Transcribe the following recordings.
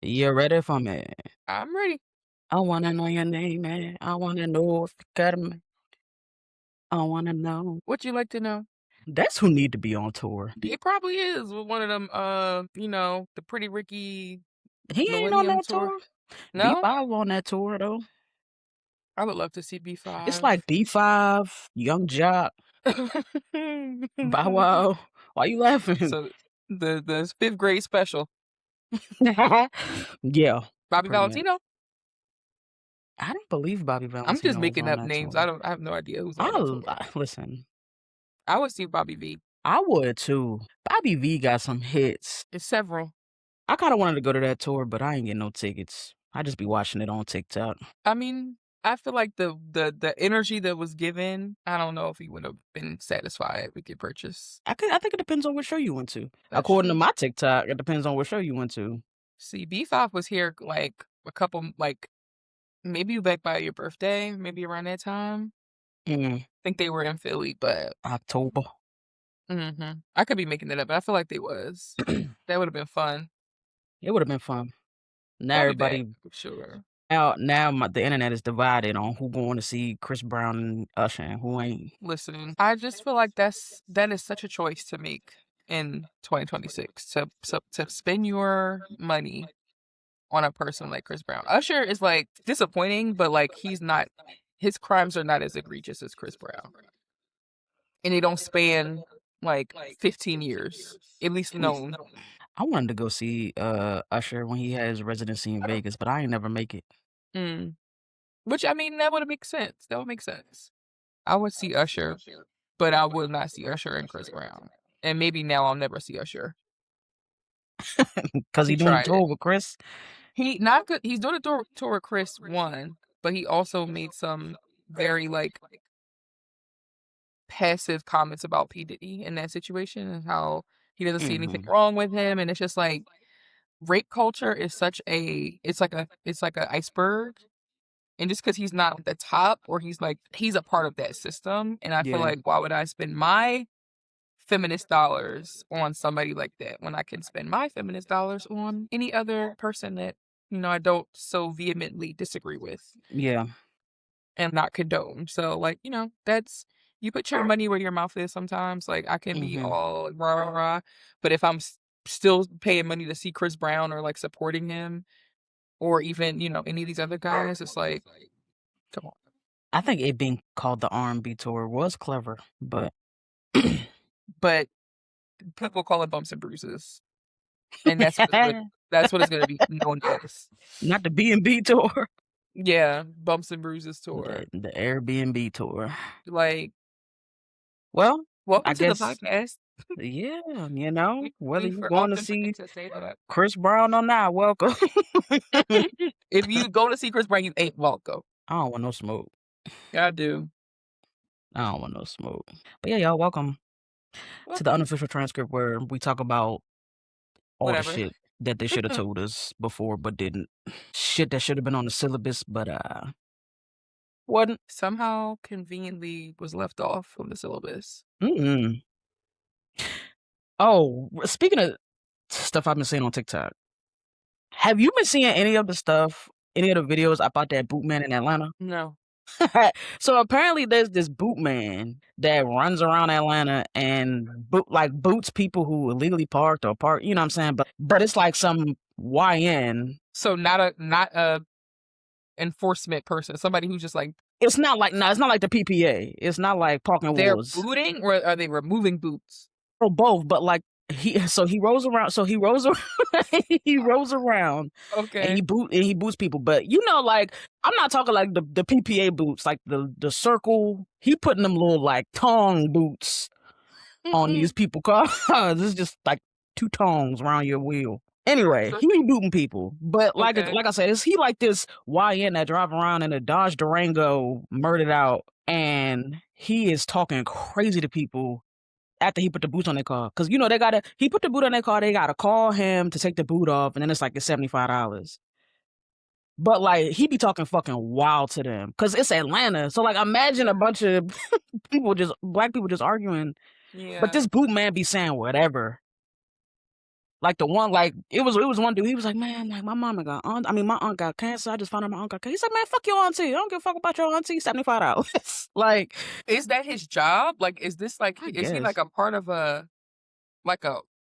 You ready for me? I'm ready. I wanna know your name, man. I wanna know if you got me. I wanna know. What you like to know? That's who need to be on tour. It probably is with one of them, the Pretty Ricky He ain't on Millennium that Tour. tour. No? B5 on that tour though. I would love to see It's B5. like B5, Young Jock, Bow Wow. Why you laughing? So the 5th grade special. Yeah, Bobby pretty much. Valentino? I didn't believe Bobby I'm just Valentino was making on up that names. tour. I have no idea who's on that I tour. listen. I would see Bobby V. I would too. Bobby V got some hits. It's several. I kind of wanted to go to that tour, but I ain't getting no tickets. I just be watching it on TikTok. I mean, I feel like the energy that was given, I don't know if he would have been satisfied with your purchase. I think it depends on what show you went to. That's According to true. my TikTok, it depends on what show you went to. See, B5 was here like a couple, like maybe back by your birthday, maybe around that time. Mm, I think they were in Philly, but October. I could be making that up, but I feel like they was. That would have been fun. It would have been fun. Now They'll be back everybody, for sure. the internet is divided on who going to see Chris Brown and Usher and who ain't. Listen, I just feel like that is such a choice to make in 2026 to spend your money on a person like Chris Brown. Usher is like disappointing, but like he's not. His crimes are not as egregious as Chris Brown, and they don't span like 15 years, at least known. I wanted to go see Usher when he had his residency in Vegas, but I ain't never make it. Mm. Which I mean, that would make sense. That would make sense. I would see Usher, but I would not see Usher and Chris Brown. And maybe now I'll never see Usher. Cause he He doing the tried it. tour with Chris. He not good. He's doing a tour with Chris one, but he also made some very like passive comments about P Diddy in that situation and how he doesn't see anything Hmm. wrong with him. And it's just like rape culture is such a it's like a iceberg. And just because he's not at the top or he's a part of that system. And I feel Yeah. like why would I spend my feminist dollars on somebody like that when I can spend my feminist dollars on any other person that, I don't so vehemently disagree with Yeah. and not condone. So like, that's you put your money where your mouth is sometimes. Like I can be Hmm. all rah rah rah, but if I'm still paying money to see Chris Brown or like supporting him or even, any of these other guys, it's like, come on. I think it being called the R&B tour was clever, but But people call it bumps and bruises. And that's what it's gonna be known as. not the B&B tour, Yeah, bumps and bruises tour. the Airbnb tour. Like, Well, I welcome to the guess, podcast. yeah, whether We you for going to often see forget to say that. Chris Brown or not, welcome. If you go to see Chris Brown, you ain't welcome. I don't want no smoke. Yeah, I do. I don't want no smoke. But yeah, y'all, welcome to the Welcome. unofficial transcript where we talk about all the Whatever. shit that they should have told us before but didn't. Shit that should have been on the syllabus, but wasn't. Somehow conveniently was left off of the syllabus. Mm-mm. Oh, speaking of stuff I've been seeing on TikTok, have you been seeing any of the stuff, any of the videos about that boot man in Atlanta? No. So apparently there's this boot man that runs around Atlanta and boots people who illegally parked or park, you know what I'm saying? But it's like some YN. So not a enforcement person, somebody who's just like It's not like the PPA. It's not like parking they're wars. booting or are they removing boots? Or both, but like he rolls around he rolls around and Okay. he boots people. But like I'm not talking like the PPA boots, like the circle. He putting them little like tong boots on these people cars. This is just like two tongs around your wheel. Anyway, he be booting people. But like Okay. I said, is he like this YN that drive around in a Dodge Durango murdered out and he is talking crazy to people after he put the boots on their car. Cause he put the boot on their car, they gotta call him to take the boot off, and then it's like it's $75. But like he be talking fucking wild to them. Cause it's Atlanta. So like imagine a bunch of black people just arguing. But Yeah. this boot man be saying whatever. Like the one, like it was one dude. He was like, man, like my aunt got cancer. I just found out my aunt got cancer. He's like, man, fuck your auntie. I don't give a fuck about your auntie. $75. Like, Is that his job? Like, is this like, I is he like guess, a part of a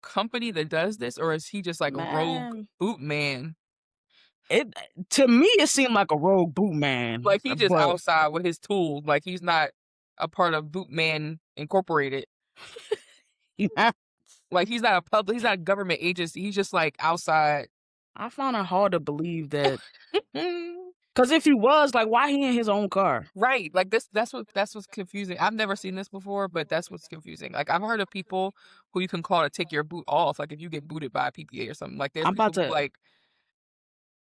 company that does this, or is he just like a rogue man. boot man? It to me, it seemed like a rogue boot man, Like he just but outside with his tools. Like he's not a part of Bootman Incorporated. yeah, Like he's not he's not a government agency. He's just like outside. I found it hard to believe that. Because if he was, like, why he in his own car? Right. Like that's what's confusing. I've never seen this before, but that's what's confusing. Like I've heard of people who you can call to take your boot off. Like if you get booted by a PPA or something. Like there's I'm people about who to like,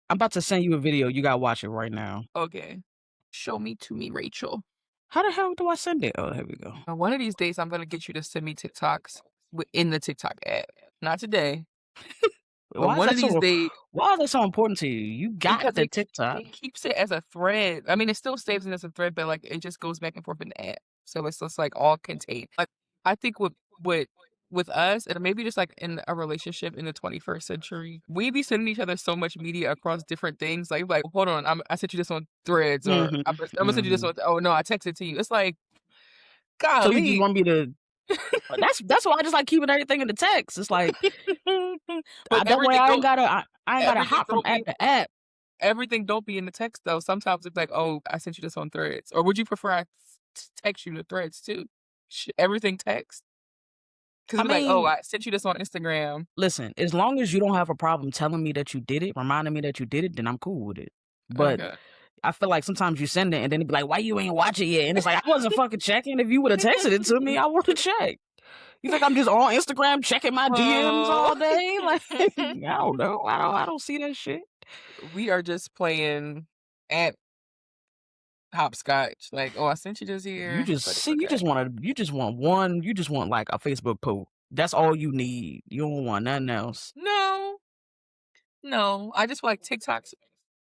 I'm about to send you a video. You gotta watch it right now. okay, show me to me, Rachel. How the hell do I send it? Oh, here we go. One of these days I'm gonna get you to send me TikToks in the TikTok app. Not today. But Why is one that of these so? days, Why is that so important to you? You got because the TikTok. it keeps it as a thread. I mean, it still saves it as a thread, but like it just goes back and forth in the app. So it's just like all contained. Like I think with us, and maybe just like in a relationship in the 21st century, we be sending each other so much media across different things. Like hold on, I sent you this on Threads, or Mhm, I'm gonna send you this mhm. on. Oh no, I texted to you. It's like, So you just golly. want me to? That's why I just like keeping everything in the text. It's like But that way I ain't gotta everything hop from don't app be to app. everything don't be in the text though. Sometimes it's like, oh, I sent you this on Threads, or would you prefer I text you the Threads too? Everything text, because I it's like, oh, mean, I sent you this on Instagram. listen, as long as you don't have a problem telling me that you did it, reminding me that you did it, then I'm cool with it. But Okay. I feel like sometimes you send it and then it be like, why you ain't watch it yet? And it's like, I wasn't fucking checking. If you would have texted it to me, I would have checked. You think I'm just on Instagram checking my DMs all day? Like, I don't know. I don't see that shit. We are just playing at hopscotch. Like, oh, I sent you this You here, just but it's see, okay. you just want like a Facebook post. That's all you need. You don't want nothing else. No, no, I just feel like TikToks.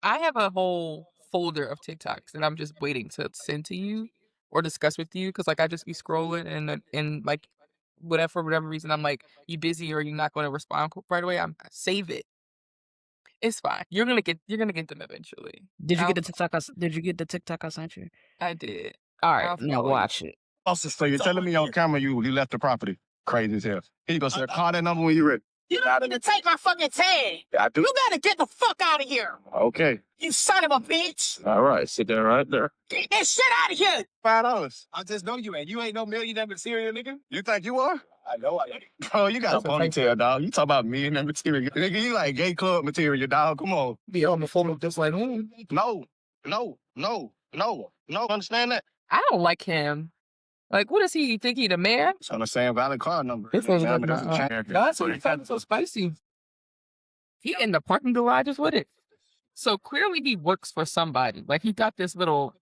I have a whole folder of TikToks that I'm just waiting to send to you or discuss with you, because like I just be scrolling and like whatever, for whatever reason I'm like, you busy or you're not going to respond right away. I save it. It's fine. You're gonna get them eventually. Did you get I'll the TikTok? Did you get the TikTok I sent you? I did. All right, I'll now follow you. watch it. So you're telling me on camera you left the property. Crazy as hell. Here you go, sir. Call that number when you're ready. You don't need to take my fucking tag. Yeah, I do. You gotta get the fuck out of here. Okay. You son of a bitch. All right. Sit there right there. Get that shit out of here. $5. I just know you ain't. You ain't no millionaire material, nigga. You think you are? I know I am. Bro, you got a ponytail, dog. You talk about millionaire material. Nigga, you like gay club material, dog. Come on. Be on the phone just like, No. Understand that? I don't like him. Like, what does he think? He the man? It's on the same valid card number. This was Examine good. doesn't change. God, so he's so spicy. He in the parking garages with it. So clearly he works for somebody. Like he got this little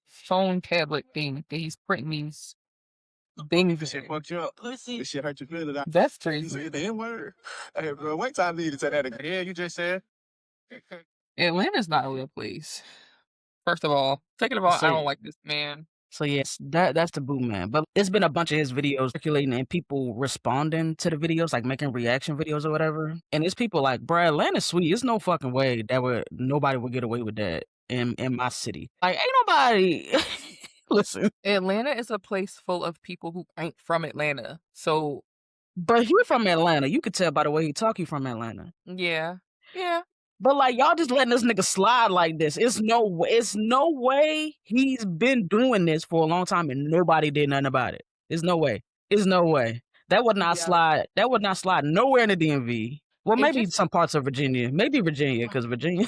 phone tablet thing that he's printing these things. This shit fucked you up. pussy. This shit hurt your feelings. That's You crazy. said the N-word. Hey, bro, wait till I leave to say that again. Yeah, you just said. Atlanta's not a real place. First of all. Second of all, I So, don't like this man. so yes, that's the boot man. But it's been a bunch of his videos circulating and people responding to the videos, like making reaction videos or whatever. And it's people like, bruh, Atlanta's sweet. There's no fucking way that nobody would get away with that in my city. Like, ain't nobody. Listen, Atlanta is a place full of people who ain't from Atlanta. So but he from Atlanta. You could tell by the way he talk, he from Atlanta. yeah. Yeah. But like y'all just letting this nigga slide like this. It's no way he's been doing this for a long time and nobody did nothing about it. There's no way. There's no way. That would not Yeah. slide. That would not slide nowhere in the DMV. Well, It maybe just- some parts of Virginia. Maybe Virginia, because Virginia.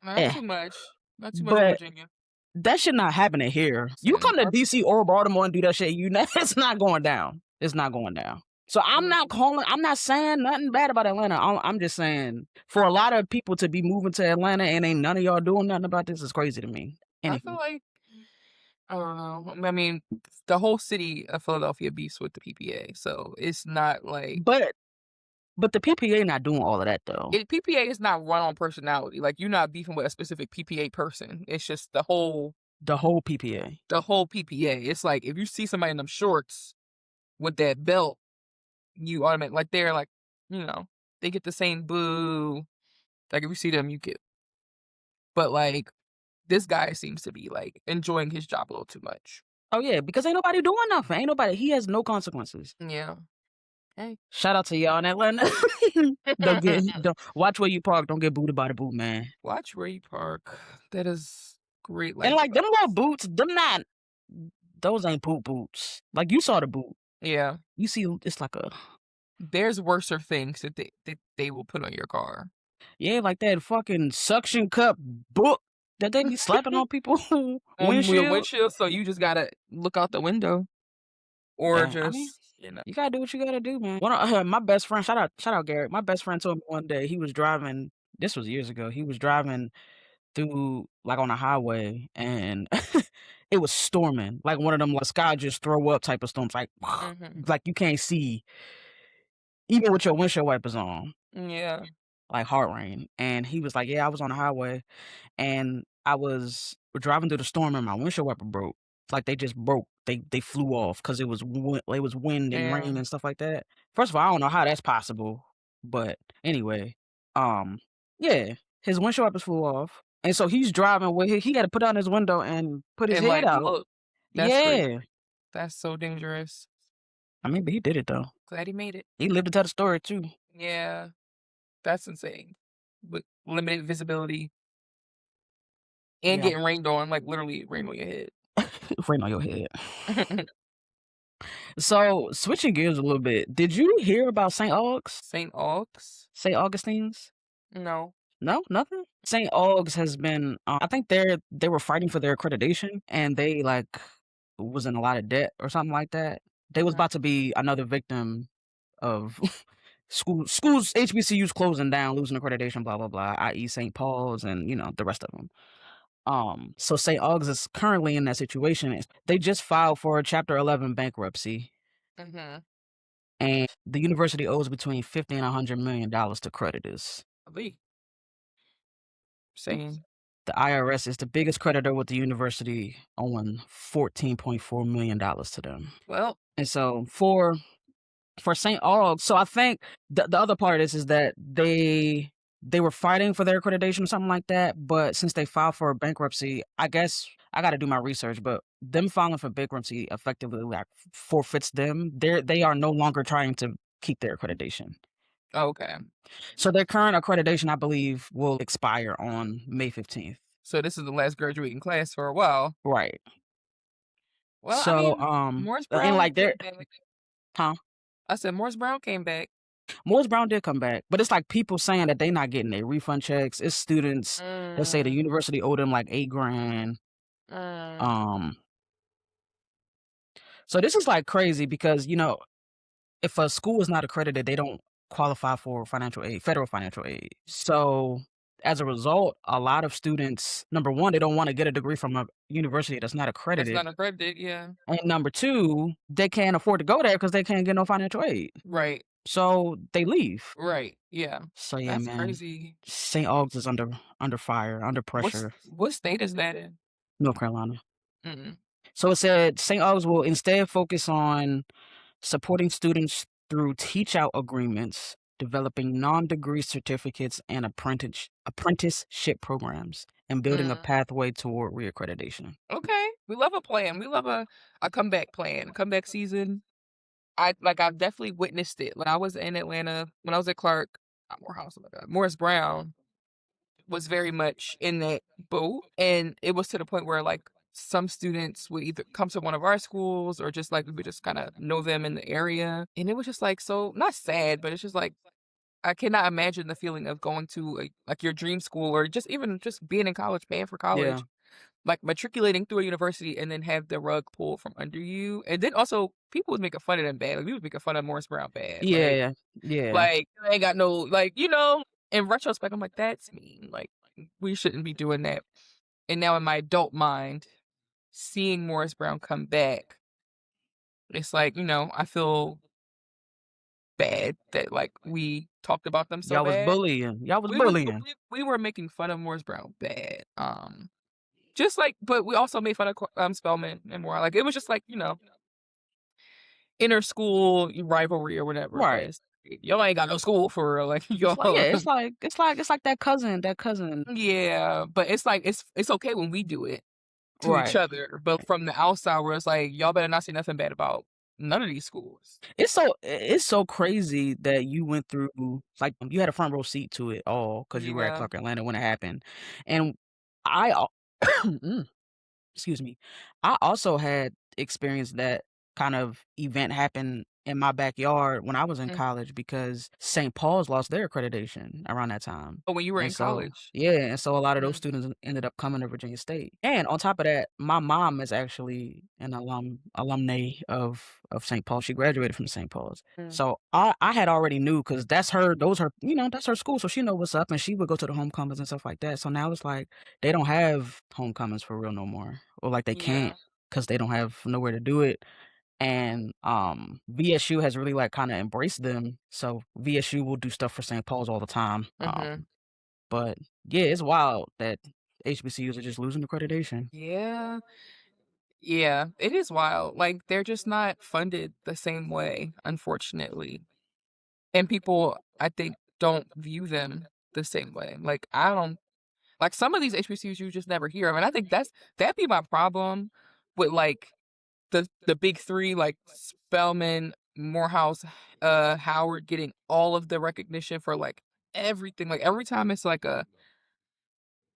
Not eh. too much. Not too much But in Virginia. that should not happen here. You come to DC or Baltimore and do that shit, it's not going down. It's not going down. So I'm not saying nothing bad about Atlanta. I'm just saying for a lot of people to be moving to Atlanta and ain't none of y'all doing nothing about this is crazy to me. I feel like, I don't know. I mean, the whole city of Philadelphia beefs with the PPA, so it's not like. But the PPA not doing all of that though. PPA is not run on personality. Like you're not beefing with a specific PPA person. It's just the whole PPA. The whole PPA. It's like if you see somebody in them shorts with that belt, you automatically like they're like you know, they get the same boo. Like if you see them, you get. But like this guy seems to be like enjoying his job a little too much. Oh yeah, because ain't nobody doing nothing. Ain't nobody. He has no consequences. Yeah. Hey. Shout out to y'all in Atlanta. Don't watch where you park. Don't get booted by the boot, man. Watch where you park. That is great. And like them little boots, those ain't poop boots. Like you saw the boot. Yeah. You see, it's like a. There's worser things that they will put on your car. Yeah, like that fucking suction cup book that they be slapping on people windshield. So you just gotta look out the window, or yeah, just I mean, you gotta do what you gotta do, man. One of my best friend, shout out Garrett. My best friend told me one day he was driving. This was years ago. He was driving through like on a highway, and it was storming. Like one of them like sky just throw up type of storms. Like like you can't see even with your windshield wipers on. Yeah. Like hard rain. And he was like, yeah, I was on the highway and I was driving through the storm and my windshield wiper broke. It's like they just broke. They flew off because it was wind and rain and stuff like that. First of all, I don't know how that's possible. But anyway, yeah, his windshield wipers flew off. And so he's driving with he got to put down his window and put his head out. Look, that's so dangerous. I mean, but he did it though. Glad he made it. He lived to tell the story too. Yeah. That's insane. With limited visibility. And getting rained on, like literally rain on your head. Rain on your head. So, switching gears a little bit, did you hear about St. Aug's? St. Aug's? St. Augustine's? No. No, nothing. St. Aug's has been. I think they were fighting for their accreditation, and they like was in a lot of debt or something like that. They was about to be another victim of schools HBCUs closing down, losing accreditation, blah blah blah. I.e., St. Paul's and the rest of them. So St. Aug's is currently in that situation. They just filed for a Chapter 11 bankruptcy. And the university owes between $50 and $100 million to creditors. Same. The IRS is the biggest creditor, with the university owing $14.4 million to them. Well, and so for St. Aug's, so I think the other part is that they were fighting for their accreditation or something like that, but since they filed for a bankruptcy, I guess I got to do my research, but them filing for bankruptcy effectively like forfeits them. They are no longer trying to keep their accreditation. Okay. So their current accreditation, I believe, will expire on May 15th. So this is the last graduating class for a while. Right. Well, so, I mean, Morris Brown and like they're, huh? I said Morris Brown came back. Morris Brown did come back, but it's like people saying that they not getting their refund checks. It's students that say the university owed them like $8,000. So this is like crazy because if a school is not accredited, they don't qualify for financial aid, federal financial aid. So as a result, a lot of students, number one, they don't want to get a degree from a university that's not accredited. That's not accredited, yeah. And number two, they can't afford to go there because they can't get no financial aid. Right. So they leave. Right. Yeah. So yeah, that's man. Crazy. St. Aug's is under fire, under pressure. What state is that in? North Carolina. So it said St. Aug's will instead focus on supporting students through teach-out agreements, developing non-degree certificates and apprenticeship programs, and building a pathway toward reaccreditation. Okay. We love a plan. We love a comeback plan, comeback season. I've definitely witnessed it. When I was in Atlanta, when I was at Clark, Morris Brown was very much in that boat. And it was to the point where like some students would either come to one of our schools or just like we would just kind of know them in the area. And it was just like, so not sad, but it's just like, I cannot imagine the feeling of going to like your dream school or just even just being in college, paying for college. Yeah. Like matriculating through a university and then have the rug pulled from under you. And then also people was making fun of them bad. Like we was making fun of Morris Brown bad. Yeah. Like they ain't got no, like, in retrospect, I'm like, that's mean. Like we shouldn't be doing that. And now in my adult mind, seeing Morris Brown come back, it's like, I feel bad that like we talked about them so Y'all bad. was bullying. Y'all was bullying. We were making fun of Morris Brown bad. Just like, but we also made fun of Spelman and more. Like it was just like inner school rivalry or whatever. Right. y'all ain't got no school for real. Like It's like, yeah, y'all. it's like that cousin. Yeah, but it's like it's okay when we do it to each Right. other, but from the outside, where it's like y'all better not say nothing bad about none of these schools. It's so crazy that you went through, like, you had a front row seat to it all because you were at Yeah. Clark Atlanta when it happened, and I al excuse me. I also had experienced that kind of event happen in my backyard when I was in Mm. college because St. Paul's lost their accreditation around that time. Oh, when you were And in so, college. yeah, and so a lot of those Mm. students ended up coming to Virginia State. And on top of that, my mom is actually an alumni of St. Paul. She graduated from St. Paul's. Mm. So I had already knew because that's that's her school. So she know what's up and she would go to the homecomings and stuff like that. So now it's like they don't have homecomings for real no more. Or like they Yeah. can't because they don't have nowhere to do it. And VSU has really like kind of embraced them. So VSU will do stuff for St. Paul's all the time. Mhm. But yeah, it's wild that HBCUs are just losing accreditation. Yeah. Yeah, it is wild. Like they're just not funded the same way, unfortunately. And people, I think, don't view them the same way. Like I don't like some of these HBCUs you just never hear of. And I think that'd be my problem with like the big three, like Spelman, Morehouse, Howard getting all of the recognition for like everything. Like every time it's like a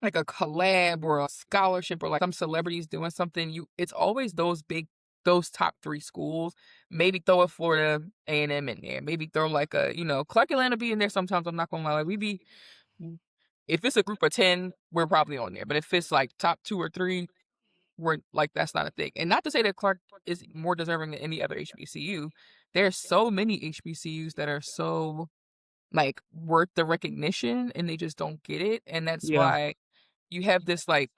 collab or a scholarship or like some celebrities doing something, it's always those top three schools. Maybe throw a Florida A&M in there. Maybe throw like a, Clark Atlanta be in there sometimes. I'm not gonna lie. Like if it's a group of 10, we're probably on there. But if it's like top 2 or 3, we're like that's not a thing. And not to say that Clark is more deserving than any other HBCU. There's so many HBCUs that are so like worth the recognition and they just don't get it. And that's Yeah, why you have this like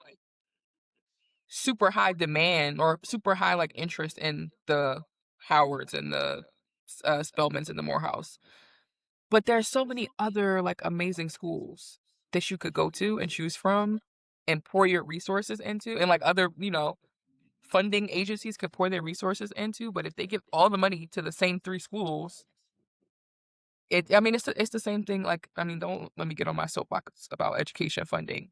super high demand or super high like interest in the Howards and the Spelmans and the Morehouse. But there's so many other like amazing schools that you could go to and choose from and pour your resources into, and like other, funding agencies could pour their resources into. But if they give all the money to the same 3 schools, I mean, it's the same thing. Like, I mean, don't let me get on my soapbox about education funding,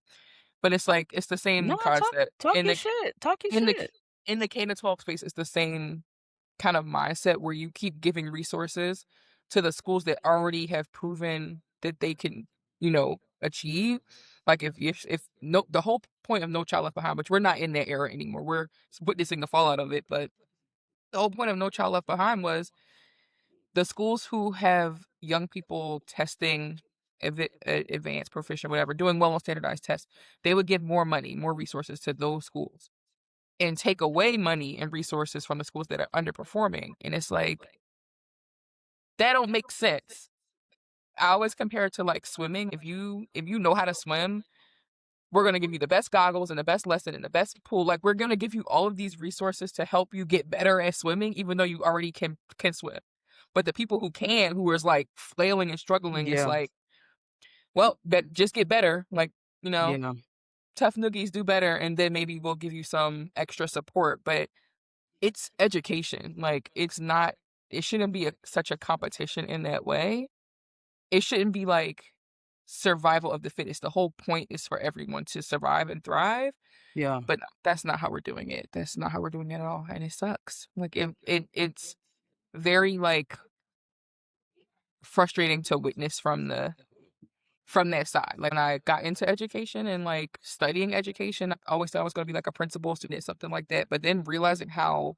but it's like it's the no, same concept talk your shit, talk your in the shit. in the K to 12 space. It's the same kind of mindset where you keep giving resources to the schools that already have proven that they can, achieve. Like if no, the whole point of No Child Left Behind, which we're not in that era anymore, we're witnessing the fallout of it. But the whole point of No Child Left Behind was the schools who have young people testing advanced, proficient, whatever, doing well on standardized tests, they would give more money, more resources to those schools and take away money and resources from the schools that are underperforming. And it's like, that don't make sense. I always compare it to like swimming. If you know how to swim, we're gonna give you the best goggles and the best lesson and the best pool. Like we're gonna give you all of these resources to help you get better at swimming, even though you already can swim. But the people who can, who is like flailing and struggling, it's Yeah, like, well, that just get better. Like, yeah, tough noogies do better, and then maybe we'll give you some extra support. But it's education. Like it's not. It shouldn't be such a competition in that way. It shouldn't be like survival of the fittest. The whole point is for everyone to survive and thrive. yeah, But that's not how we're doing it. That's not how we're doing it at all, and it sucks. Like it's very like frustrating to witness from that side. Like when I got into education and like studying education, I always thought I was going to be like a principal student, something like that. But then realizing how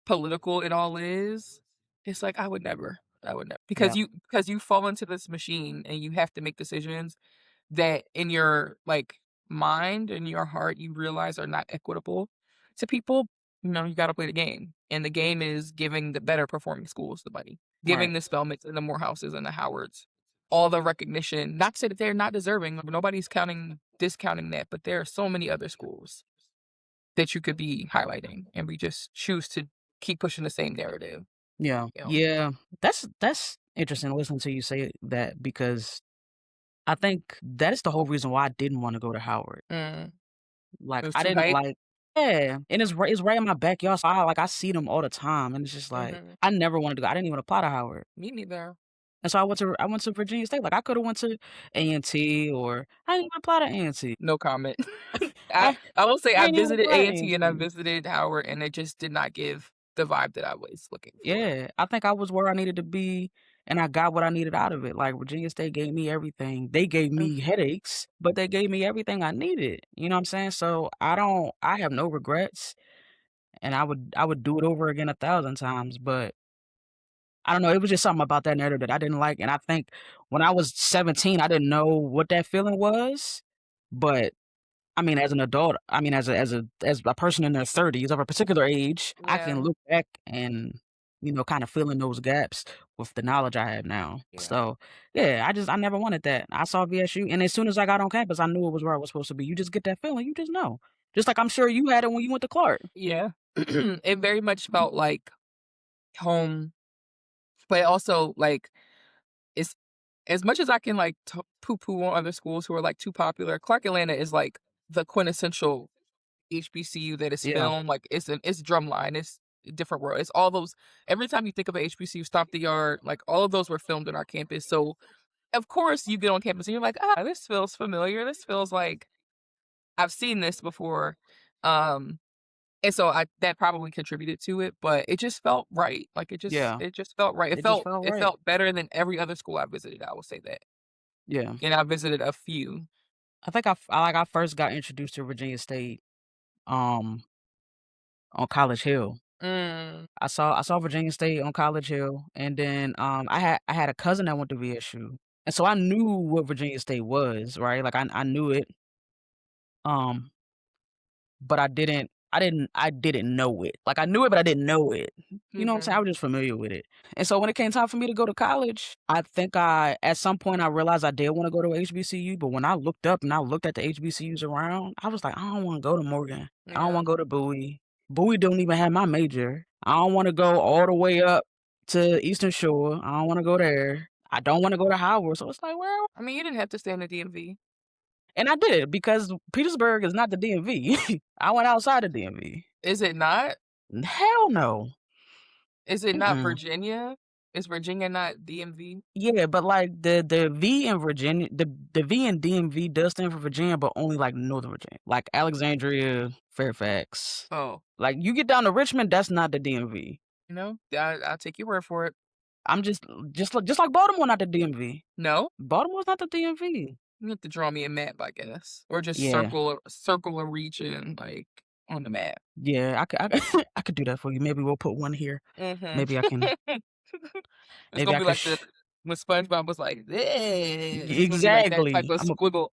political it all is, it's like I would never. yeah, Because you fall into this machine and you have to make decisions that in your like mind and your heart you realize are not equitable to people. You got to play the game, and the game is giving the better performing schools the money, right, giving the Spelmans and the Morehouses and the Howards all the recognition. Not to say that they're not deserving. Nobody's discounting that, but there are so many other schools that you could be highlighting, and we just choose to keep pushing the same narrative. yeah, You know? yeah. That's interesting to listen to you say that because I think that is the whole reason why I didn't want to go to Howard. Mm. It Like was I too didn't hype. like, yeah, and it's right in my backyard. So I see them all the time, and it's just like Hmm. I never wanted to go. I didn't even apply to Howard. Me neither. And so I went to Virginia State. Like I could have went to A&T or I didn't even apply to A&T. No comment. I I will say I ain't even visited apply to A&T and I A&T. visited Howard, and it just did not give the vibe that I was looking for. Yeah, I think I was where I needed to be, and I got what I needed out of it. Like Virginia State gave me everything. They gave me headaches, but they gave me everything I needed. You know what I'm saying? So I have no regrets, and I would do it over again 1,000 times. But I don't know. It was just something about that narrative that I didn't like, and I think when I was 17, I didn't know what that feeling was, but I mean, as an adult, I mean, as a person in their 30s of a particular age, I can Yeah. look back and, kind of fill in those gaps with the knowledge I have now. Yeah. So, yeah, I never wanted that. I saw VSU, and as soon as I got on campus, I knew it was where I was supposed to be. You just get that feeling. You just know. Just like I'm sure you had it when you went to Clark. Yeah. It very much felt like home, but also like it's as much as I can like poo-poo on other schools who are like too popular. Clark Atlanta is like the quintessential HBCU that is Yeah. filmed. Like it's Drumline, it's a different world. It's all those. Every time you think of a HBCU, Stomp the Yard, like all of those were filmed in our campus. So of course you get on campus and you're like, this feels familiar. This feels like I've seen this before. And so that probably contributed to it, but it just felt right. Like it just felt right. It just felt It right. felt better than every other school I visited. I will say that. Yeah. And I visited a few. I think I first got introduced to Virginia State on College Hill. I saw Virginia State on College Hill, and then I had a cousin that went to VSU, and so I knew what Virginia State was, right? Like I knew it, but I didn't know it. Like I knew it, but I didn't know it. You know what I'm saying? I was just familiar with it. And so when it came time for me to go to college, I think at some point I realized I did want to go to HBCU, but when I looked up and I looked at the HBCUs around, I was like, I don't want to go to Morgan. I don't want to go to Bowie. Bowie don't even have my major. I don't want to go all the way up to Eastern Shore. I don't want to go there. I don't want to go to Howard. So it's like, well, I mean, you didn't have to stay in the DMV. and I did because Petersburg is not the DMV. I went outside the DMV. Is it not? Hell no. Is it not Mm-mm. Virginia? Is Virginia not DMV? Yeah, but like the V in Virginia, the V in DMV does stand for Virginia, but only like Northern Virginia, like Alexandria, Fairfax. Oh, Like you get down to Richmond, that's not the DMV. you know, I'll take your word for it. I'm just like Baltimore, not the DMV. No, Baltimore's not the DMV. you have to draw me a map, I guess, or just Yeah. circle a region like on the map. Yeah, I could do that for you. Maybe we'll put one here. Mm-hmm. Maybe I can. It's Maybe gonna I be could. like when SpongeBob was like, "Eh." It's gonna be like that Exactly. type of squiggle.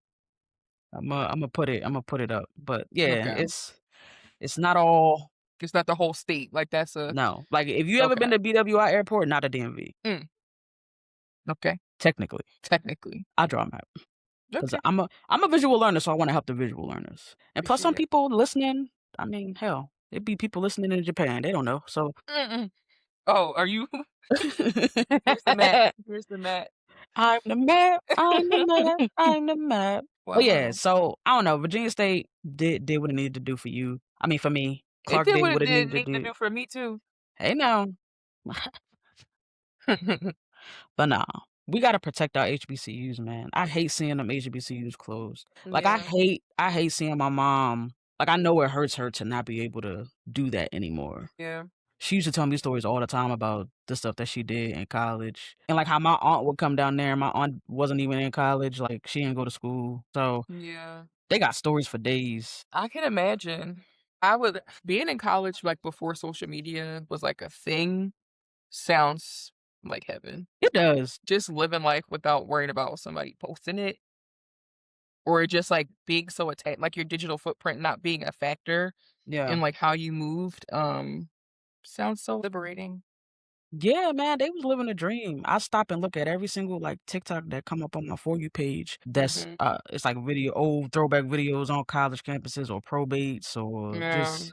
I'm gonna put it up. But yeah, Okay. it's not all. It's not the whole state. Like that's a No. Like if you ever been to BWI Airport, not a DMV. okay. Technically, Technically. I draw a map because Okay. I'm a visual learner, so I want to help the visual learners. And plus, some Appreciate it. people listening. I mean, hell, it'd be people listening in Japan. They don't know. So. Oh, are you? Here's the map. Here's the map. I'm the map. I'm the map. I'm the map. But yeah, Wow. so I don't know. Virginia State did what it needed to do for you. I mean, for me, It Clark did did what what it it needed need to to do. do for me too. Hey, now, but nah, we gotta protect our HBCUs, man. I hate seeing them HBCUs closed. Like Yeah. I hate seeing my mom. Like I know it hurts her to not be able to do that anymore. Yeah. She used to tell me stories all the time about the stuff that she did in college. And like how my aunt would come down there. My aunt wasn't even in college. Like she didn't go to school. So Yeah. they got stories for days. I can imagine. Being in college like before social media was like a thing sounds like heaven. It does. Just living life without worrying about somebody posting it. Or just like being so attached, like your digital footprint not being a factor Yeah. in like how you moved. Sounds so liberating. Yeah, man, they was living a dream. I stop and look at every single like TikTok that come up on my For You page. That's it's like old throwback videos on college campuses or probates or Yeah. just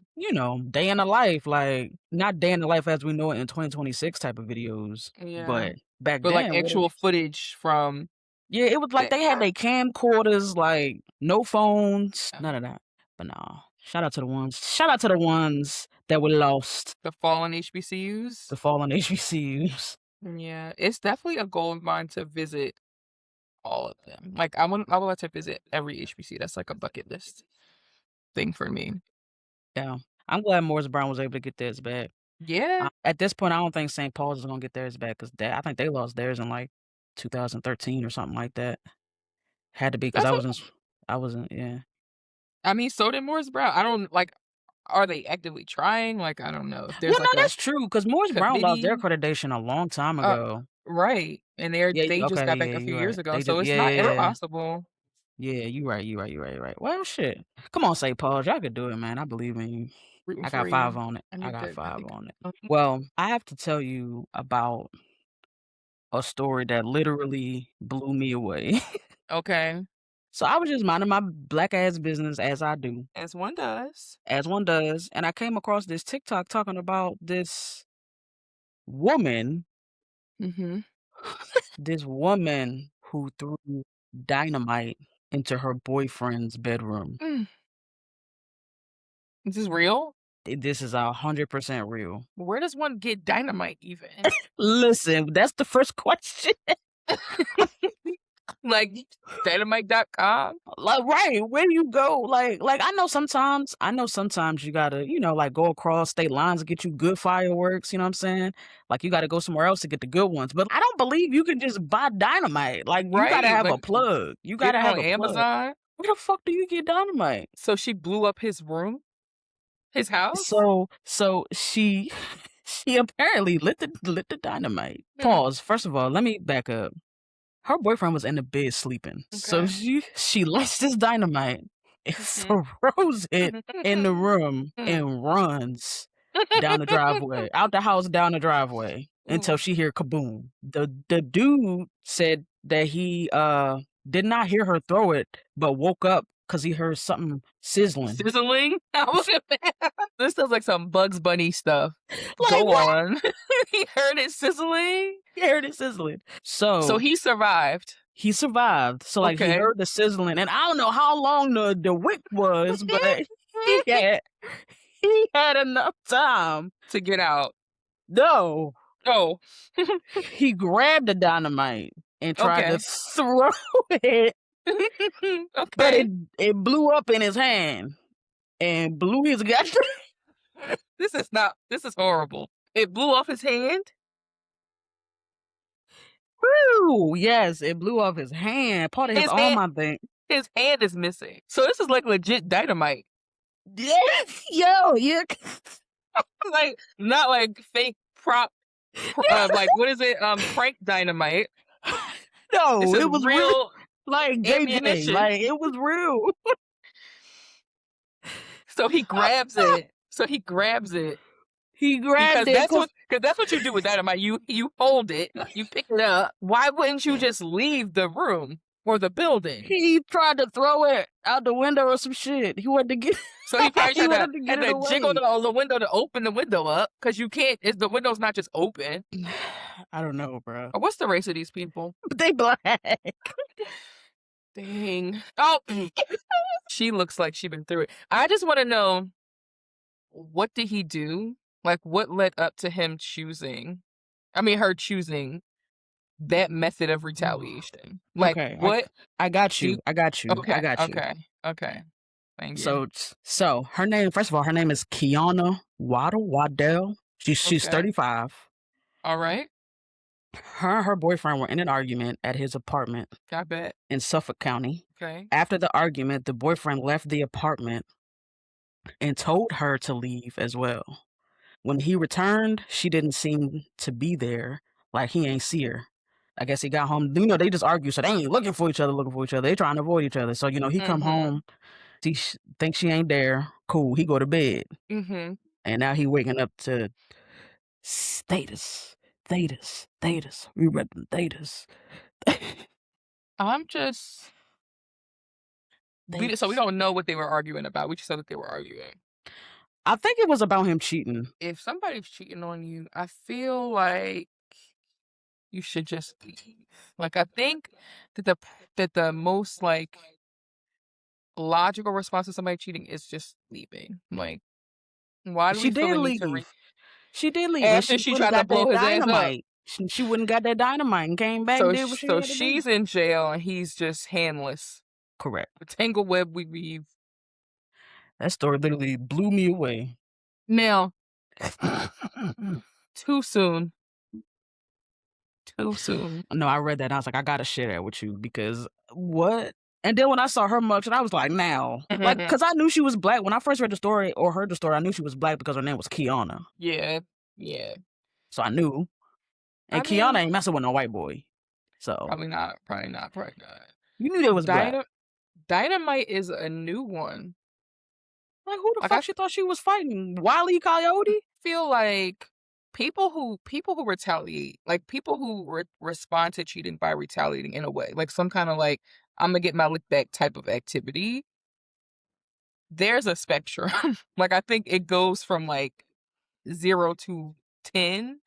day in the life, like not day in the life as we know it in 2026 type of videos. Yeah. But back But then, like actual footage from yeah, it was like they had their camcorders, like no phones, none of that. But no, shout out to the ones that were lost, the fallen HBCUs. the fallen HBCUs. Yeah, it's definitely a goal of mine to visit all of them. Like I would like to visit every HBC. That's like a bucket list thing for me. Yeah. I'm glad Morris Brown was able to get theirs back. Yeah, At this point, I don't think St. Paul's is gonna get theirs back because I think they lost theirs in like 2013 or something like that. Had to be because that's I wasn't. Yeah. I mean, so did Morris Brown. I don't like. Are they actively trying? Like, I don't know if there's Well, no, like a that's true because Morris Brown lost their committee. accreditation a long time ago. Right, and Yeah. they just Okay. got back Yeah. a few You're years right. ago, They so just. it's Yeah. not Yeah. Yeah. impossible. Yeah. You're right. You're right. You're right. You're right. Well, shit. Come on, St. Paul's. Y'all could do it, man. I believe in you. Rooting I for got 5 you. on it. I I need got to. 5 on it. Well, I have to tell you about a story that literally blew me away. Okay, So I was just minding my black ass business as I do, as one does. as one does, and I came across this TikTok talking about this woman, Mm-hmm. this woman who threw dynamite into her boyfriend's bedroom. Is this real? This is 100% real. Where does one get dynamite even? Listen, that's the first question. Like dynamite.com? Like, right, where do you go? Like I know sometimes you gotta, like go across state lines to get you good fireworks, you know what I'm saying? Like you gotta go somewhere else to get the good ones. But I don't believe you can just buy dynamite. Like you gotta Right, have a like plug. You get gotta it have on a plug. Amazon. Where the fuck do you get dynamite? So she blew up his room, his house. So she apparently lit the dynamite. Pause. First of all, let me back up. Her boyfriend was in the bed sleeping. So Okay. she lights this dynamite and throws it in the room and runs down the driveway, out the house down the driveway until she hear kaboom. The dude said that he did not hear her throw it, but woke up because he heard something sizzling. Sizzling? This sounds like some Bugs Bunny stuff. Like, Go what? on. He heard it sizzling. He heard it sizzling. So he survived. He survived. So like he Okay. heard the sizzling, and I don't know how long the wick was, but he had enough time to get out. No. Oh. He grabbed the dynamite and tried to Okay. throw it. Okay. But it blew up in his hand and blew his gut. This is horrible. It blew off his hand? Woo! Yes, it blew off his hand. Part of his arm, I think. His hand is missing. So this is like legit dynamite. Yes, yo, yeah. Like not like fake prop like what is it? Prank dynamite. No, it was real like JJ. Like it was real. So he grabs it. He grabbed it because that's what you do with dynamite. You hold it, you pick it up. Why wouldn't you just leave the room or the building? He tried to throw it out the window or some shit. He wanted to get. So he probably had to jiggle the window to open the window up because you can't. The window's not just open. I don't know, bro. What's the race of these people? They black. Dang. Oh, she looks like she's been through it. I just want to know, what did he do? Like, what led up to him choosing? I mean, her choosing that method of retaliation. Like, okay, what? I got you. I got you. Okay. I got you. Okay. Thank you. So her name. First of all, her name is Kiana Waddell. She's 35. All right. Her and her boyfriend were in an argument at his apartment. I bet. In Suffolk County. Okay. After the argument, the boyfriend left the apartment and told her to leave as well. When he returned, she didn't seem to be there. Like he ain't see her. I guess he got home. They just argue, so they ain't looking for each other. They trying to avoid each other. So, he come home. He thinks she ain't there. Cool. He go to bed. Mm-hmm. And now he waking up to Thetas. We read them Thetas. I'm just... So we don't know what they were arguing about. We just know that they were arguing. I think it was about him cheating. If somebody's cheating on you, I feel like you should just leave. Like, I think that the most like logical response to somebody cheating is just leaving. Like, why do she we feel did the leave? need to she did leave after she tried to blow his ass up. She wouldn't got that dynamite and came back and did what she So had to do. she's in jail and he's just handless. Correct. The tangle web we weave. That story literally blew me away. Now, too soon. Too soon. No, I read that and I was like, I gotta share that with you because what? And then when I saw her mugshot, I was like, now. Like, because I knew she was black. When I first read the story or heard the story, I knew she was black because her name was Kiana. Yeah. So I knew. And Kiana ain't messing with no white boy. So. Probably not. You knew there was black. Dynamite is a new one. Like, who the fuck she thought she was fighting? Wile E. Coyote? Feel like people who retaliate, like people who respond to cheating by retaliating in a way, like some kind of like, I'm gonna get my lick back type of activity. There's a spectrum. Like, I think it goes from like 0 to 10.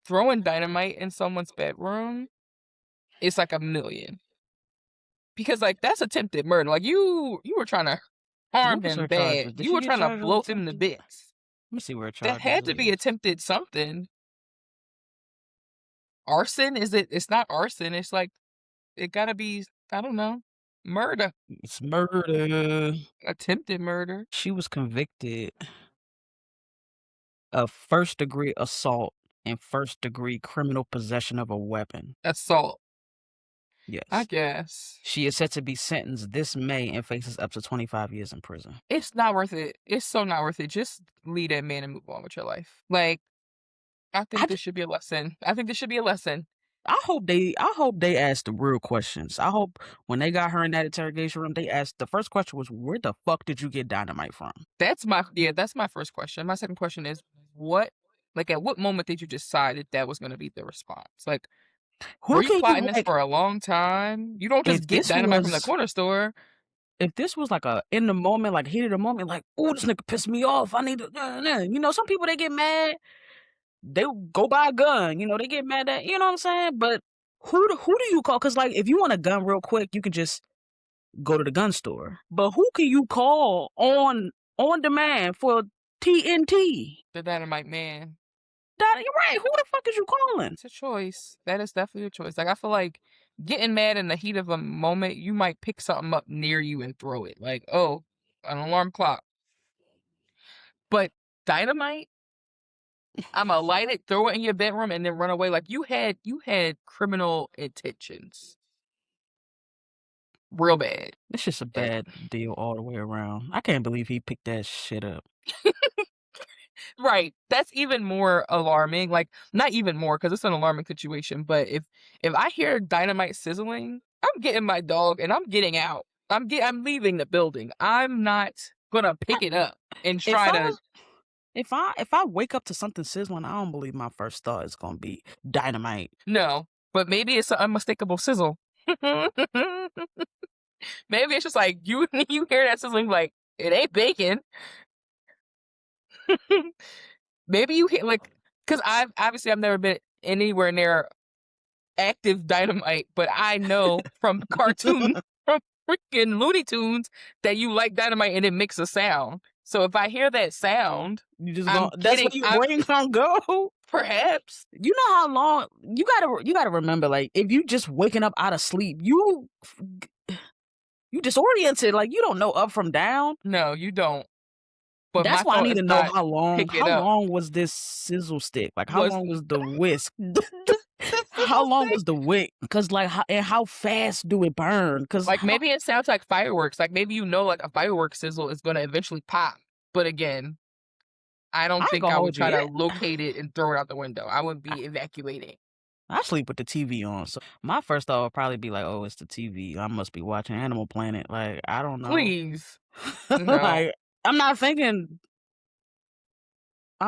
Throwing dynamite in someone's bedroom, it's like 1,000,000. Because like that's attempted murder. Like you were trying to harm them bad. You were trying to blow them to bits. Let me see where it charges. That had to be attempted something. Arson? It's not arson. It's like, it gotta be, I don't know, murder. It's murder. Attempted murder. She was convicted of first-degree assault and first-degree criminal possession of a weapon. Assault. Yes. I guess. She is set to be sentenced this May and faces up to 25 years in prison. It's not worth it. It's so not worth it. Just leave that man and move on with your life. Like, I think this should be a lesson. I hope they asked the real questions. I hope when they got her in that interrogation room, they asked, the first question was, where the fuck did you get dynamite from? That's my first question. My second question is, at what moment did you decide that was going to be the response? Like, were you plotting this for a long time? You don't just get dynamite from the corner store. If this was like a in the moment, like heat of the moment, like, oh, this nigga pissed me off, I need to, you know, some people, they get mad, they go buy a gun, you know, they get mad at, you know what I'm saying? But who do you call? Because like, if you want a gun real quick, you can just go to the gun store. But who can you call on demand for TNT? The Dynamite man. You're right. Who the fuck is you calling? It's a choice. That is definitely a choice. Like, I feel like getting mad in the heat of a moment, you might pick something up near you and throw it. Like, oh, an alarm clock. But dynamite, I'ma light it, throw it in your bedroom, and then run away. Like, you had criminal intentions. Real bad. It's just a bad deal all the way around. I can't believe he picked that shit up. Right. That's even more alarming. Like, not even more, because it's an alarming situation. But if I hear dynamite sizzling, I'm getting my dog and I'm getting out. I'm leaving the building. I'm not gonna pick it up and try to. If I wake up to something sizzling, I don't believe my first thought is gonna be dynamite. No, but maybe it's an unmistakable sizzle. Maybe it's just like you hear that sizzling, like, it ain't bacon. Maybe you hear, like, because I've never been anywhere near active dynamite, but I know from cartoon, from freaking Looney Tunes, that you like dynamite and it makes a sound. So if I hear that sound, you just that's where your brain gonna go. Perhaps. You know how long you gotta remember, like, if you just waking up out of sleep, you disoriented, like, you don't know up from down. No, you don't. But that's why I need to know how long was this sizzle stick? Like, how long was the whisk? How long was the wick? Because like, how fast do it burn? Because like, maybe it sounds like fireworks. Like, maybe, you know, like a fireworks sizzle is going to eventually pop. But again, I don't think I would try to locate it and throw it out the window. I would be evacuating. I sleep with the TV on, so my first thought would probably be like, oh, it's the TV. I must be watching Animal Planet. Like, I don't know. Please. No. Like, I'm not thinking.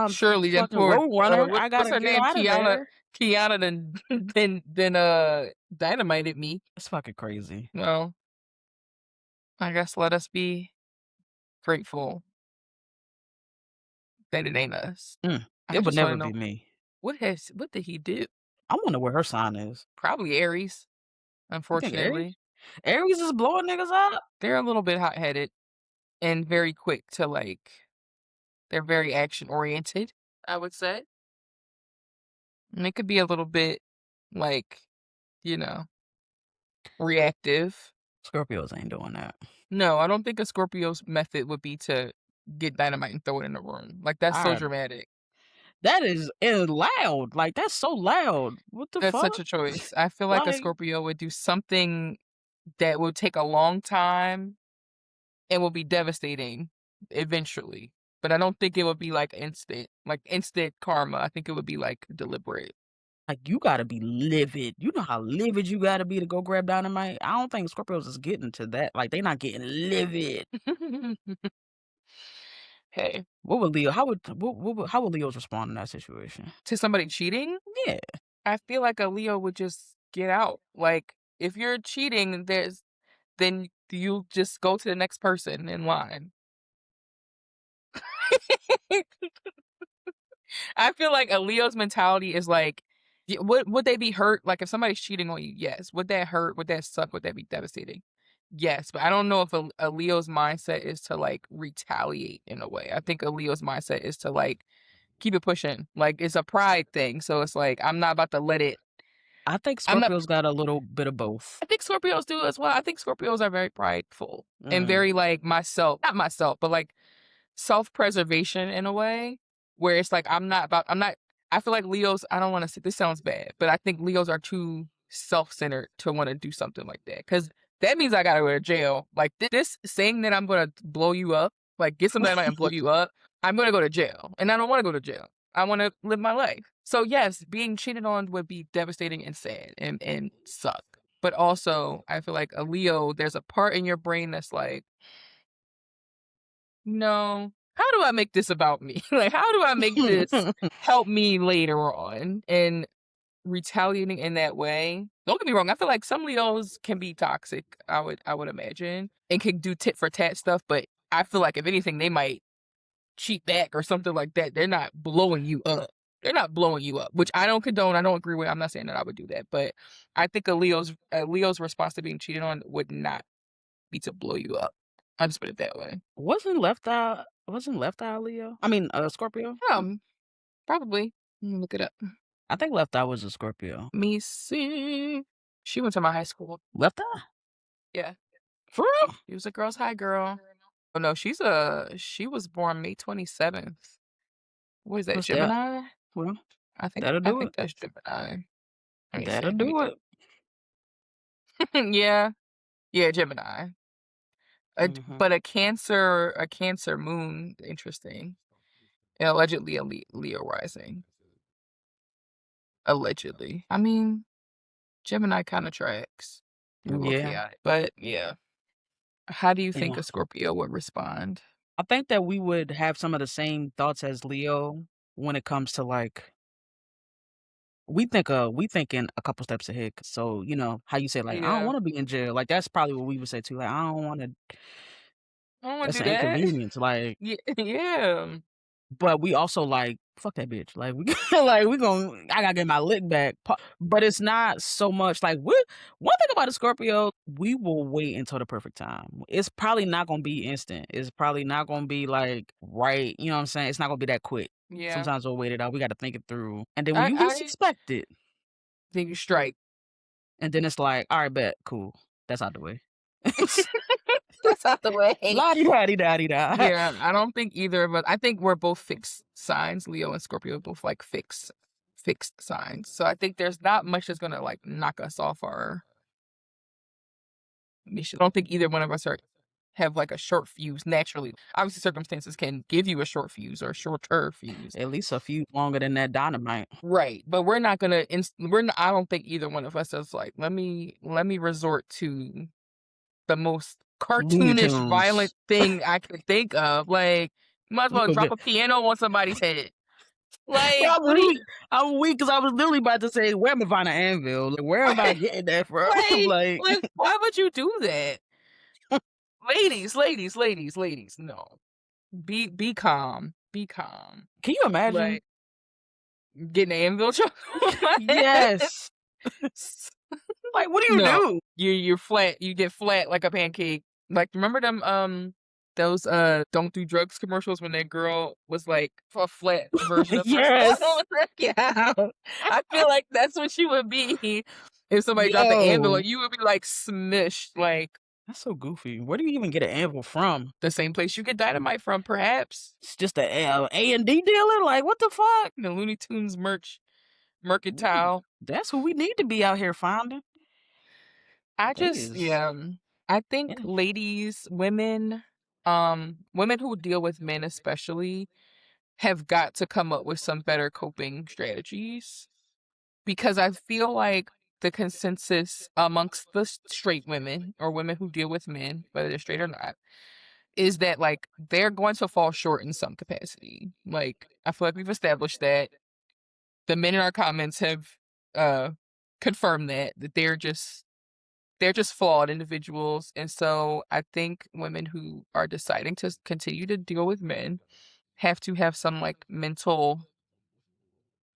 Surely that poor Roadrunner. What's her name? Kiana then dynamited me. It's fucking crazy. Well, I guess let us be grateful that it ain't us. It would never be me. What did he do? I wonder where her sign is. Probably Aries. Unfortunately, Aries is blowing niggas up. They're a little bit hot-headed and very quick to, like, they're very action oriented, I would say. And it could be a little bit, like, you know, reactive. Scorpios ain't doing that. No, I don't think a Scorpio's method would be to get dynamite and throw it in the room. Like, that's so dramatic. That is loud. Like, that's so loud. What the That's fuck? such a choice. I feel like a Scorpio would do something that will take a long time and will be devastating eventually. But I don't think it would be like instant karma. I think it would be like deliberate. Like, you gotta be livid. You know how livid you gotta be to go grab dynamite? I don't think Scorpios is getting to that. Like, they not getting livid. Hey, What would Leo? How would Leos respond in that situation? to somebody cheating? Yeah. I feel like a Leo would just get out. Like, if you're cheating, then you just go to the next person in line. I feel like a Leo's mentality is like, would they be hurt? Like, if somebody's cheating on you, yes. Would that hurt? Would that suck? Would that be devastating? Yes, but I don't know if a Leo's mindset is to like retaliate in a way. I think a Leo's mindset is to like keep it pushing. Like, it's a pride thing. So it's like, I'm not about to let it. I think Scorpios got a little bit of both. I think Scorpios do as well. I think Scorpios are very prideful and very like not myself, but like self-preservation in a way where it's like, I feel like Leos, I don't want to say, this sounds bad, but I think Leos are too self-centered to want to do something like that. Because that means I got to go to jail. Like, this saying that I'm going to blow you up, like get something that might blow you up, I'm going to go to jail. And I don't want to go to jail. I want to live my life. So yes, being cheated on would be devastating and sad and suck. But also, I feel like a Leo, there's a part in your brain that's like, no, how do I make this about me? Like, how do I make this help me later on? And retaliating in that way. Don't get me wrong. I feel like some Leos can be toxic. I would imagine, and can do tit for tat stuff. But I feel like if anything, they might cheat back or something like that. They're not blowing you up. They're not blowing you up, which I don't condone. I don't agree with. I'm not saying that I would do that, but I think a Leo's response to being cheated on would not be to blow you up. I just put it that way. Wasn't Left Eye Leo? I mean, Scorpio? Probably. Let me look it up. I think Left Eye was a Scorpio. Let me see. She went to my high school. Left Eye? Yeah. For real? She was a girl's high girl. Oh no, she was born May 27th. What is that, What's Gemini? That? Well, I think that's Gemini. That'll do it. Yeah, Gemini. But a Cancer moon, interesting. And allegedly a Leo rising. Allegedly. I mean, Gemini kind of tracks. Yeah. But yeah. How do you think a Scorpio would respond? I think that we would have some of the same thoughts as Leo when it comes to like, we think in a couple steps ahead. So, you know, how you say like, I don't want to be in jail. Like, that's probably what we would say too. Like, I don't want to do that. Inconvenience. Like, yeah. But we also like, fuck that bitch. Like, I gotta get my lick back. But it's not so much like, one thing about a Scorpio, we will wait until the perfect time. It's probably not gonna be instant. It's probably not gonna be like, right. You know what I'm saying? It's not gonna be that quick. Yeah. Sometimes we'll wait it out. We got to think it through. And then when you least expect it, then you strike. And then it's like, all right, bet, cool. That's out the way. That's out the way. La-di-da-di-da-di-da. Yeah, I don't think either of us. I think we're both fixed signs. Leo and Scorpio are both like fixed signs. So I think there's not much that's gonna like knock us off our mission. I don't think either one of us have like a short fuse naturally. Obviously, circumstances can give you a short fuse or a shorter fuse. At least a few longer than that dynamite. Right, but we're not gonna. I don't think either one of us is like, let me resort to the most cartoonish, violent thing I could think of. Like, might as well drop a piano on somebody's head. Like, I'm weak because I was literally about to say, where am I finding an anvil? Like, where am I getting that from? like, why would you do that? ladies, no. Be calm. Be calm. Can you imagine? Like, getting an anvil chuck? Yes. Like, what do you do? You're flat. You get flat like a pancake. Like, remember them those don't do drugs commercials when that girl was like a flat version of Yes. herself. Yeah. I feel like that's what she would be if somebody dropped an anvil. Yo. You would be like smished, like That's so goofy. Where do you even get an anvil from? the same place you get dynamite from, perhaps. It's just a A&D dealer? Like, what the fuck? The Looney Tunes mercantile. That's who we need to be out here finding. I They just, is- yeah. I think Yeah. ladies, women who deal with men especially have got to come up with some better coping strategies, because I feel like the consensus amongst the straight women or women who deal with men, whether they're straight or not, is that like they're going to fall short in some capacity. Like, I feel like we've established that. The men in our comments have confirmed that they're just flawed individuals. And so I think women who are deciding to continue to deal with men have to have some like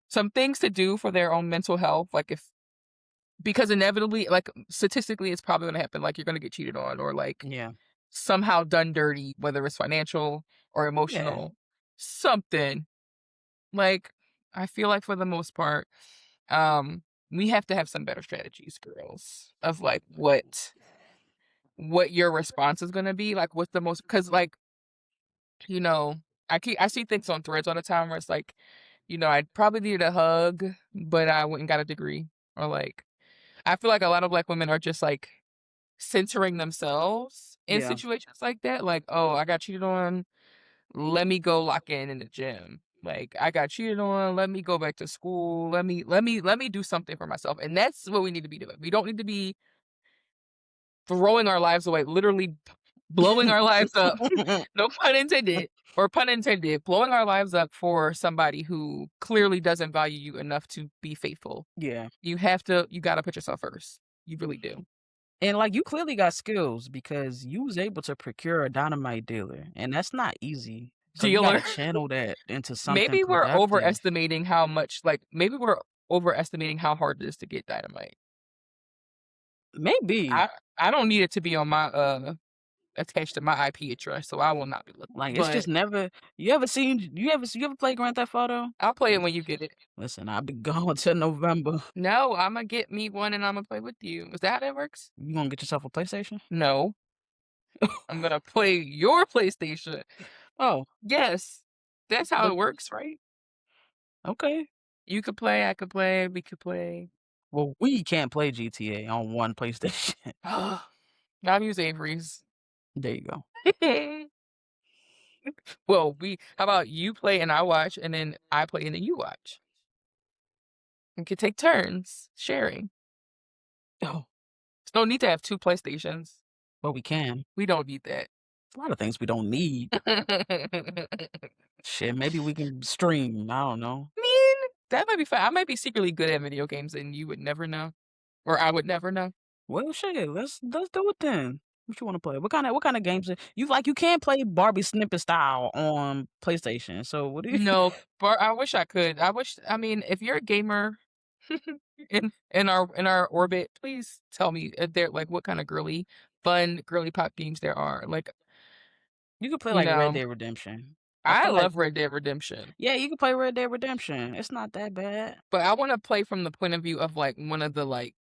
some things to do for their own mental health. Like, because inevitably, like statistically, it's probably going to happen. Like, you're going to get cheated on or like Yeah. somehow done dirty, whether it's financial or emotional, something. Like, I feel like for the most part, we have to have some better strategies, girls, of like what your response is gonna be. Like, what's the most, because like, you know, I see things on threads all the time where it's like, I probably needed a hug, but I went and got a degree. Or like, I feel like a lot of Black women are just like censoring themselves in Yeah. situations like that. Like, oh, I got cheated on, let me go lock in the gym. Like, I got cheated on, let me go back to school. Let me do something for myself. And that's what we need to be doing. We don't need to be throwing our lives away, literally blowing our lives up. No pun intended, or pun intended, blowing our lives up for somebody who clearly doesn't value you enough to be faithful. Yeah. You got to put yourself first. You really do. And like, you clearly got skills because you was able to procure a dynamite dealer, and that's not easy. So you Dealer. gotta channel that into something Maybe we're productive. overestimating how much, like, maybe we're overestimating how hard it is to get dynamite. Maybe. I don't need it to be on my attached to my IP address, so I will not be looking. Like, it's just never. You ever played Grand Theft Auto? I'll play it when you get it. Listen, I'll be going till November. No, I'm gonna get me one and I'm gonna play with you. Is that how that works? You gonna get yourself a PlayStation? No. I'm gonna play your PlayStation. Oh, Yes. That's how But- it works, right? okay. You could play, I could play, we could play. Well, we can't play GTA on one PlayStation. I'll use Avery's. There you go. Well, how about you play and I watch, and then I play and then you watch? We could take turns sharing. Oh, There's no need to have 2 PlayStations. but we can. We don't need that. A lot of things we don't need. Shit, maybe we can stream. I don't know. That might be fun. I might be secretly good at video games and you would never know. Or I would never know. Well, shit, let's do it then. What you want to play? What kind of games? You can't play Barbie snippet style on PlayStation. So what do you? No, but I wish I could. I mean, if you're a gamer in our orbit, please tell me there, like, what kind of fun girly pop games there are. Like, You could play like Red Dead Redemption. I love Red Dead Redemption. Yeah, you can play Red Dead Redemption. It's not that bad. But I want to play from the point of view of like one of the like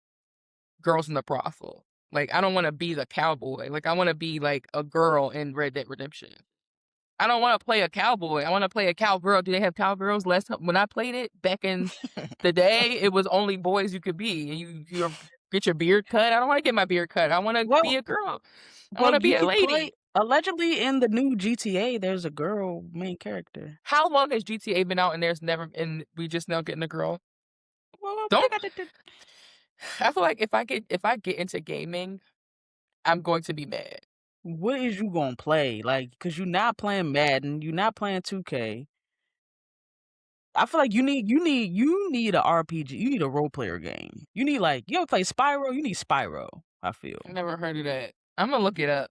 girls in the brothel. Like, I don't want to be the cowboy. Like, I want to be like a girl in Red Dead Redemption. I don't want to play a cowboy. I want to play a cowgirl. Do they have cowgirls? Last time when I played it back in the day, it was only boys you could be. And you get your beard cut. I don't want to get my beard cut. I want to be a girl. I want to be a lady. Allegedly, in the new GTA, there's a girl main character. How long has GTA been out and we just now getting a girl? Well, I feel like if I get into gaming, I'm going to be mad. What is you gonna play? Like, cause you're not playing Madden, you're not playing 2K. I feel like you need a RPG. You need a role player game. You need you ever play Spyro? You need Spyro. I feel. I never heard of that. I'm gonna look it up.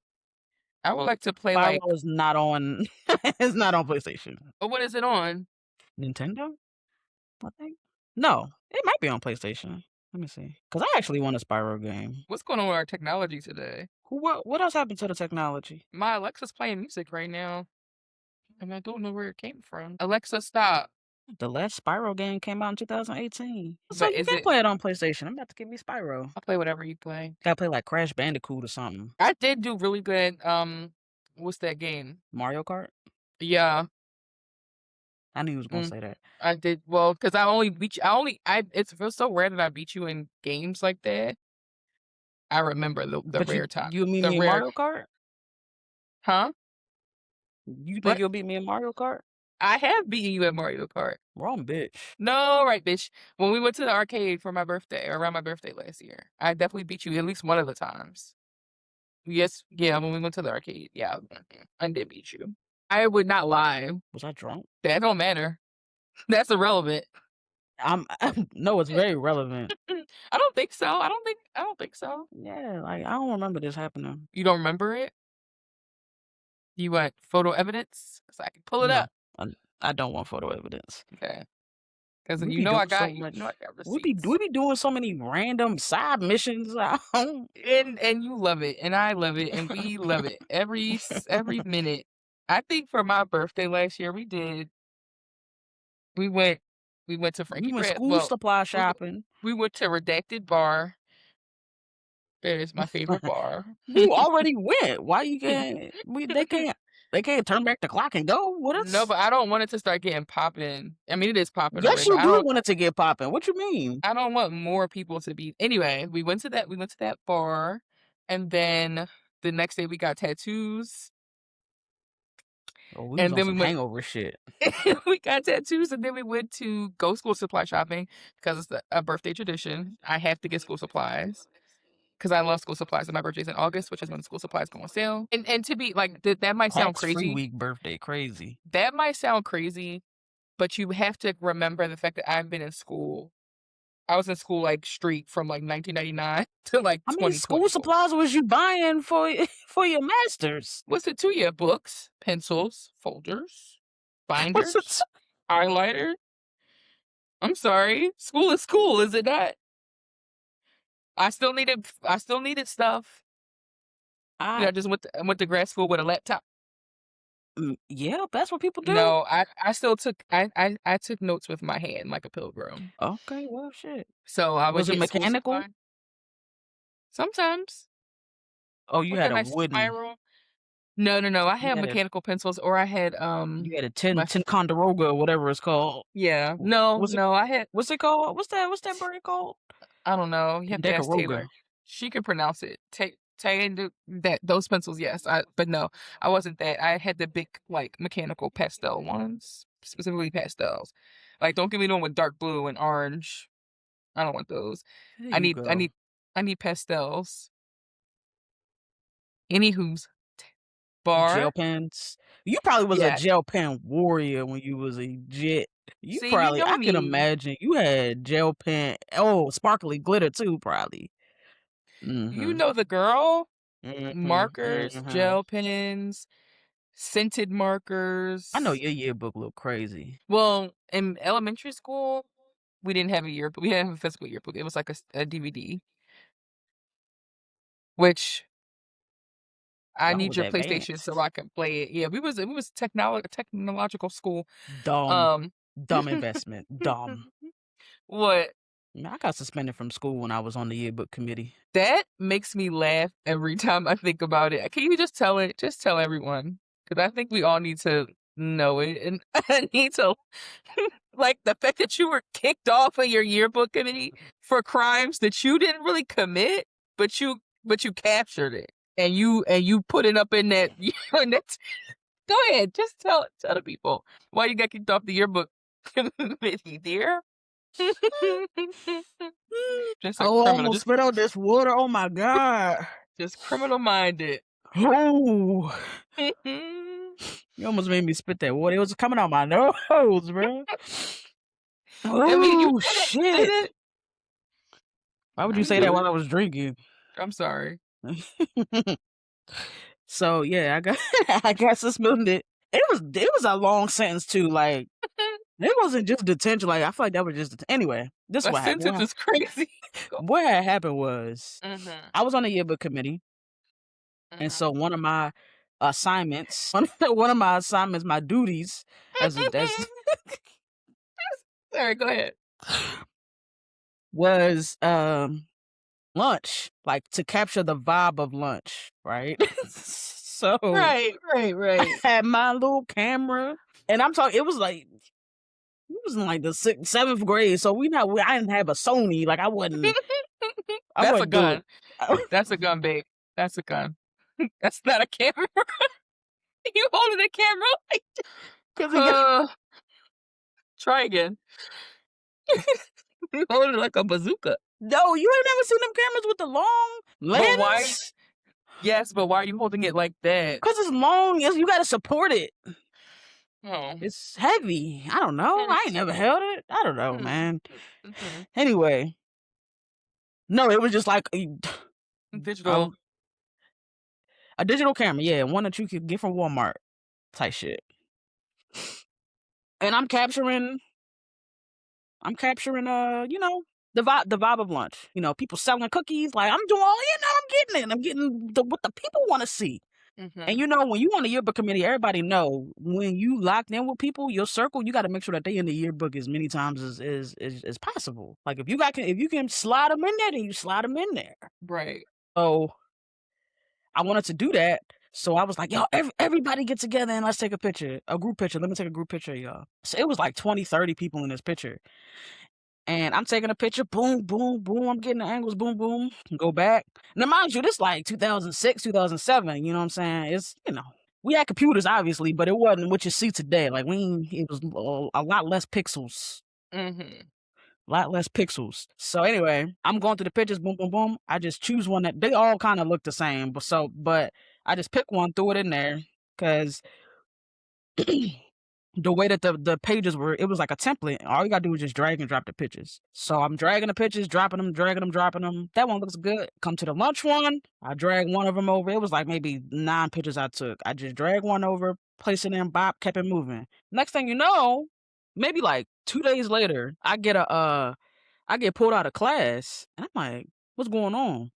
I would like to play Spyro is not on. It's not on PlayStation. But what is it on? Nintendo? I think. No, it might be on PlayStation. Let me see. Because I actually want a Spyro game. What's going on with our technology today? What else happened to the technology? My Alexa's playing music right now, and I don't know where it came from. Alexa, stop. The last Spyro game came out in 2018. So But you is can it? play it on PlayStation. I'm about to give me Spyro. I'll play whatever you play. Gotta play like Crash Bandicoot or something. I did do really good. What's that game? Mario Kart? Yeah, I knew you was gonna say that. I did well because I only beat you. It feels so rare that I beat you in games like that. I remember the But rare time. you meet The me in rare, Mario Kart? huh? You think What? you'll beat me in Mario Kart? I have beaten you at Mario Kart. Wrong, bitch. No, right, bitch. When we went to the arcade for my birthday, or around my birthday last year, I definitely beat you at least one of the times. Yes, yeah, when we went to the arcade, yeah, I did beat you. I would not lie. Was I drunk? That don't matter. That's irrelevant. No, it's very relevant. I don't think so. I don't think so. Yeah, like I don't remember this happening. You don't remember it? You want photo evidence? So I can pull it No, up. I don't want photo evidence. Okay. Because We you be know I doing so got much. you know I got We be receipts. doing so many random side missions. And you love it, and I love it, and we love it every minute. I think for my birthday last year, we went to Frankie We went Brad. school Well, supply shopping. we went to Redacted Bar. That is my favorite bar. You already went. Why you can't? They can't turn back the clock and go with us. No, but I don't want it to start getting popping. I mean, it is popping Yes, already. you I do don't. want it to get popping. What you mean? I don't want more people to be. Anyway, we went to that bar, and then the next day we got tattoos. Oh, we And was on then we some went. hangover shit. We got tattoos, and then we went to go school supply shopping because it's a birthday tradition. I have to get school supplies because I love school supplies. And my birthday's in August, which is when school supplies go on sale. And to be like that might sound Tax-free crazy. week birthday, crazy. That might sound crazy, but you have to remember the fact that I've been in school. I was in school like straight from like 1999 to like How 2020. many school supplies was you buying for your masters? What's it 2 year books, pencils, folders, binders, What's it? highlighter? I'm sorry. School is school, is it not? I still needed stuff. I just went to grad school with a laptop. Yeah, that's what people do. No, I still took I took notes with my hand like a pilgrim. Okay, well, shit. So I would Was it get school mechanical? supply. Sometimes. Oh, you With had a a nice wooden. spiral. No. I had had a- mechanical pencils, or I had You had a tin my- Ticonderoga or whatever it's called. yeah. No, Was it- I had. What's it called? What's that bird called? I don't know. You have to ask Decaroga. Taylor. She can pronounce it. Those pencils, yes. But no, I wasn't that. I had the big like mechanical pastel ones, specifically pastels. Like, don't give me the one with dark blue and orange. I don't want those. I need pastels. Anywho's bar. Gel pens. You probably was Yes. a gel pen warrior when you was a jet. See, you I know can me. imagine you had gel pen. Oh, sparkly glitter too, probably. You know the girl. Mhm, Markers, mhm. gel pens, scented markers. I know your yearbook looked crazy. Well, in elementary school, we didn't have a yearbook. We didn't have a physical yearbook. It was like a DVD, which I Y'all need was your PlayStation advanced. so I can play it. Yeah, it was technological school. Dumb investment. Dumb. What? Man, I got suspended from school when I was on the yearbook committee. That makes me laugh every time I think about it. Can you just tell it? Just tell everyone, because I think we all need to know it, and I need to like the fact that you were kicked off of your yearbook committee for crimes that you didn't really commit, but you captured it, and you put it up in that. Go ahead, just tell the people why you got kicked off the yearbook committee, dear. Just a I criminal. almost spit out this water. Oh my god. Just criminal minded. Oh. You almost made me spit that water. It was coming out my nose, bro. I mean, you Oh shit. Why would you say that while I was drinking? I'm sorry. So yeah, I got suspended. It was a long sentence too. Like It wasn't just detention. Like I feel like that was just anyway. This is That what happened. sentence is crazy. What had happened was Mm-hmm. I was on the yearbook committee, and so one of my assignments, my duties as Sorry, go ahead. was lunch, like to capture the vibe of lunch, right? So Right. I had my little camera, and I'm talking. It was in like the 6th, 7th grade, so I didn't have a Sony. Like I wasn't. That's a gun. Do it. That's a gun, babe. That's a gun. That's not a camera. You holding a camera? Because try again. You holding it like a bazooka. no, you ain't never seen them cameras with the long lens. But why? Yes, but why are you holding it like that? Because it's long. You got to support it. Oh. It's heavy. I don't know. I ain't never held it. I don't know, man. Mm-hmm. Anyway, no, it was just like Digital. A digital camera, yeah, one that you could get from Walmart type shit. And I'm capturing you know, the vibe of lunch. You know, people selling cookies, like I'm doing all, you know, I'm getting it. I'm getting what the people want to see. Mm-hmm. And you know, when you on a yearbook committee, everybody know when you locked in with people, your circle, you got to make sure that they in the yearbook as many times as possible. Like if you can slide them in there, then you slide them in there. Right. So I wanted to do that. So I was like, yo, everybody get together and let's take a picture, a group picture. Let me take a group picture, y'all. So it was like 20, 30 people in this picture. And I'm taking a picture, boom, boom, boom. I'm getting the angles, boom, boom. Go back. Now, mind you, this like 2006, 2007. You know what I'm saying? It's, you know, we had computers, obviously, but it wasn't what you see today. Like, it was a lot less pixels. Mm-hmm. A lot less pixels. So anyway, I'm going through the pictures, boom, boom, boom. I just choose one that they all kind of look the same. But I just pick one, threw it in there, because the way that the pages were, it was like a template. All you gotta do is just drag and drop the pictures. So I'm dragging the pictures, dropping them, dragging them, dropping them. That one looks good. Come to the lunch one. I drag one of them over. It was like maybe 9 pictures I took. I just drag one over, place it in, bop, kept it moving. Next thing you know, maybe like 2 days later, I get pulled out of class, and I'm like, what's going on?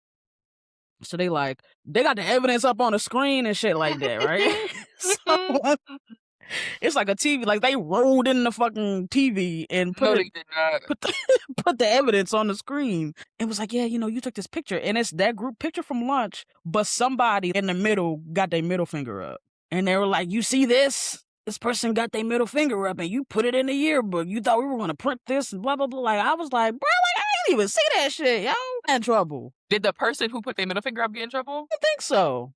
So they got the evidence up on the screen and shit like that, right? So it's like a TV, like they rolled in the fucking TV and No, they did not. put the evidence on the screen. It was like, yeah, you know, you took this picture, and it's that group picture from lunch, but somebody in the middle got their middle finger up, and they were like, you see this? This person got their middle finger up, and you put it in the yearbook. You thought we were gonna print this and blah blah blah. Like I was like, bro, like I didn't even see that shit, yo. I'm in trouble. Did the person who put their middle finger up get in trouble? I think so.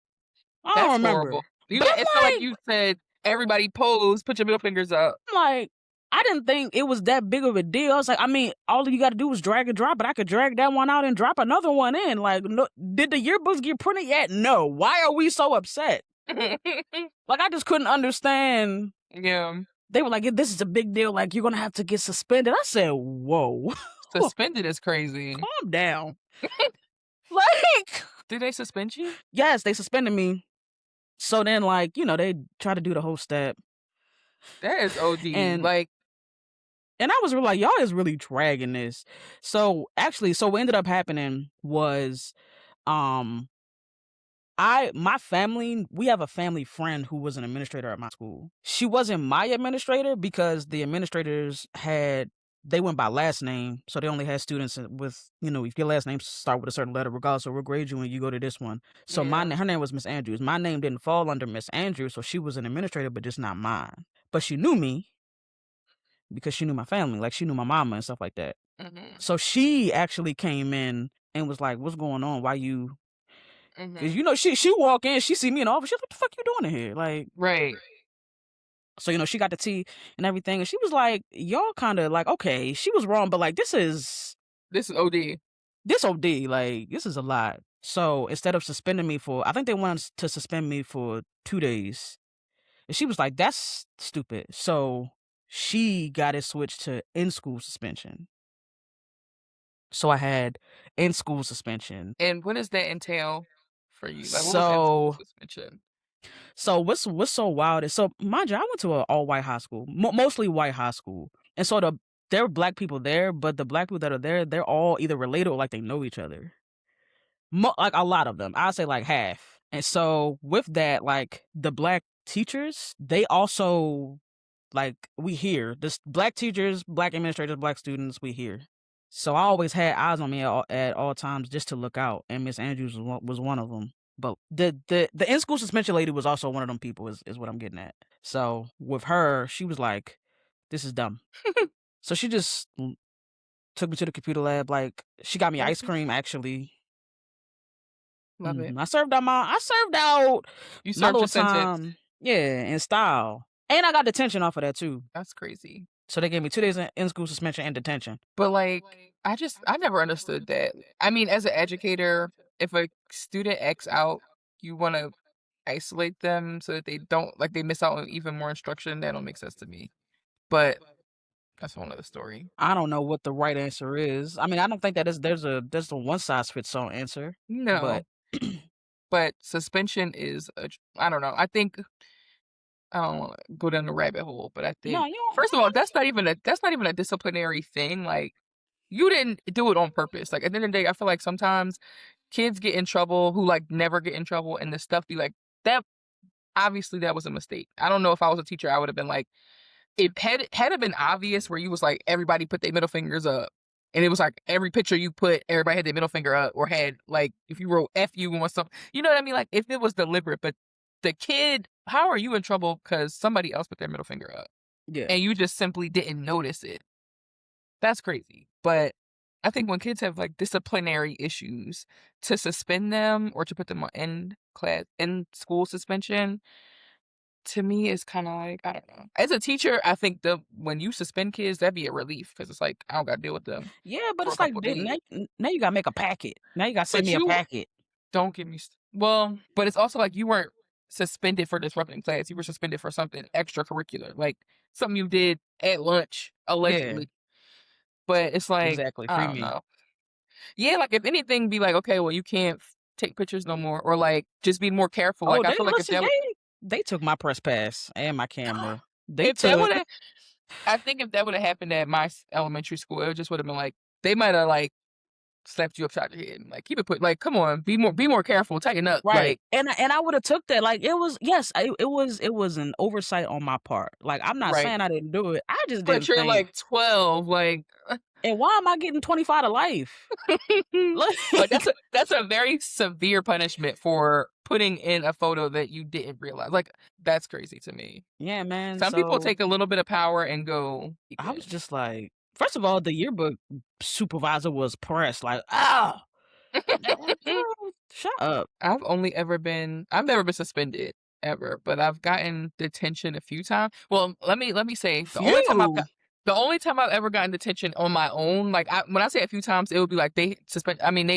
I That's don't remember. horrible. It's not like you said, everybody pose, put your middle fingers up. Like, I didn't think it was that big of a deal. I was like, I mean, all you got to do is drag and drop, but I could drag that one out and drop another one in. Like, no, did the yearbooks get printed yet? No. Why are we so upset? Like, I just couldn't understand. Yeah. They were like, this is a big deal. Like, you're going to have to get suspended. I said, whoa. Suspended is crazy. Calm down. Like, did they suspend you? Yes, they suspended me. So then, like, you know, they try to do the whole step. That is OD. And I was really like, y'all is really dragging this. So what ended up happening was, my family, we have a family friend who was an administrator at my school. She wasn't my administrator because the administrators they went by last name. So they only had students with, you know, if your last name start with a certain letter, regardless of what grade you when you go to this one. So her name was Miss Andrews. My name didn't fall under Miss Andrews, so she was an administrator, but just not mine. But she knew me because she knew my family, like she knew my mama and stuff like that. Mm-hmm. So she actually came in and was like, what's going on? Why you... Because, you know, she walk in, she see me in the office, she's like, what the fuck you doing in here? Like... Right. So, you know, she got the tea and everything, and she was like, y'all kind of like, okay, she was wrong, but like, this is OD. This OD, like, this is a lot. So instead of suspending me I think they wanted to suspend me for 2 days. And she was like, that's stupid. So she got it switched to in-school suspension. So I had in-school suspension. And what does that entail for you? Like, what was in-school suspension? So what's so wild is, so mind you, I went to an all white high school, mostly white high school, and so there were black people there, but the black people that are there, they're all either related or like they know each other. Like a lot of them, I'd say like half. And so with that, like the black teachers, they also like we hear this black teachers, black administrators, black students, we hear. So I always had eyes on me at all times just to look out, and Miss Andrews was one of them. But the in school suspension lady was also one of them people. Is what I'm getting at. So with her, she was like, "This is dumb." So she just took me to the computer lab. Like she got me ice cream. Actually, Love it. I served out You my served little your sentence. time. Yeah, in style, and I got detention off of that too. That's crazy. So they gave me 2 days in school suspension and detention. But like, I never understood that. I mean, as an educator, if a student acts out, you want to isolate them so that they don't, like, they miss out on even more instruction. That don't make sense to me. But that's one other story. I don't know what the right answer is. I mean, I don't think that there's a one size fits all answer. No, but suspension is I don't know. I think I don't want to go down the rabbit hole, but I think first of all, that's not even a disciplinary thing. Like, you didn't do it on purpose. Like, at the end of the day, I feel like sometimes kids get in trouble who like never get in trouble, and the stuff be like that. Obviously, that was a mistake. I don't know if I was a teacher, I would have been like, it had it been obvious where you was like, everybody put their middle fingers up, and it was like every picture you put, everybody had their middle finger up, or had like if you wrote F you or something, you know what I mean? Like, if it was deliberate, but the kid, how are you in trouble because somebody else put their middle finger up? Yeah. And you just simply didn't notice it. That's crazy. But I think when kids have like disciplinary issues, to suspend them or to put them on in school suspension, to me is kind of like, I don't know. As a teacher, I think when you suspend kids, that'd be a relief because it's like, I don't got to deal with them. Yeah, but for it's a like couple days. now you gotta make a packet. Now you gotta send me a packet. Don't give me well, but it's also like you weren't suspended for disrupting class. You were suspended for something extracurricular, like something you did at lunch, allegedly. But it's like, Exactly. I Free don't me. know. Yeah, like if anything, be like, okay, well, you can't take pictures no more, or like just be more careful. Oh, Like, I feel like they took my press pass and my camera. I think if that would have happened at my elementary school, it just would have been like, they might have like slapped you upside your head and like, keep it put, like, come on, be more careful, tighten up, right? Like, and I would have took that. Like, it was it was an oversight on my part. Like, I'm not saying I didn't do it. I just didn't. But you're like 12, like. And why am I getting 25 to life? Like, that's a very severe punishment for putting in a photo that you didn't realize. Like, that's crazy to me. Yeah, man. Some people take a little bit of power and go. I was just like, first of all, the yearbook supervisor was pressed. Like, oh, shut up. I've never been suspended ever, but I've gotten detention a few times. Well, let me say the only time I've ever gotten detention on my own, like, when I say a few times, it would be like they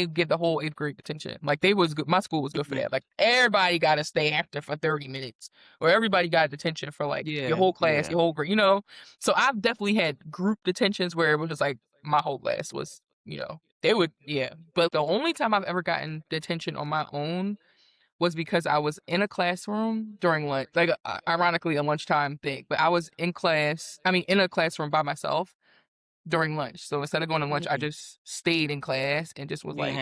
give the whole 8th grade detention. Like, they was good. My school was good for that. Like, everybody got to stay after for 30 minutes, or everybody got detention for like your whole class, your whole grade, you know? So I've definitely had group detentions where it was just like my whole class was, you know, But the only time I've ever gotten detention on my own was because I was in a classroom during lunch, like, ironically a lunchtime thing, but I was in a classroom by myself during lunch. So instead of going to lunch, I just stayed in class and just was you ain't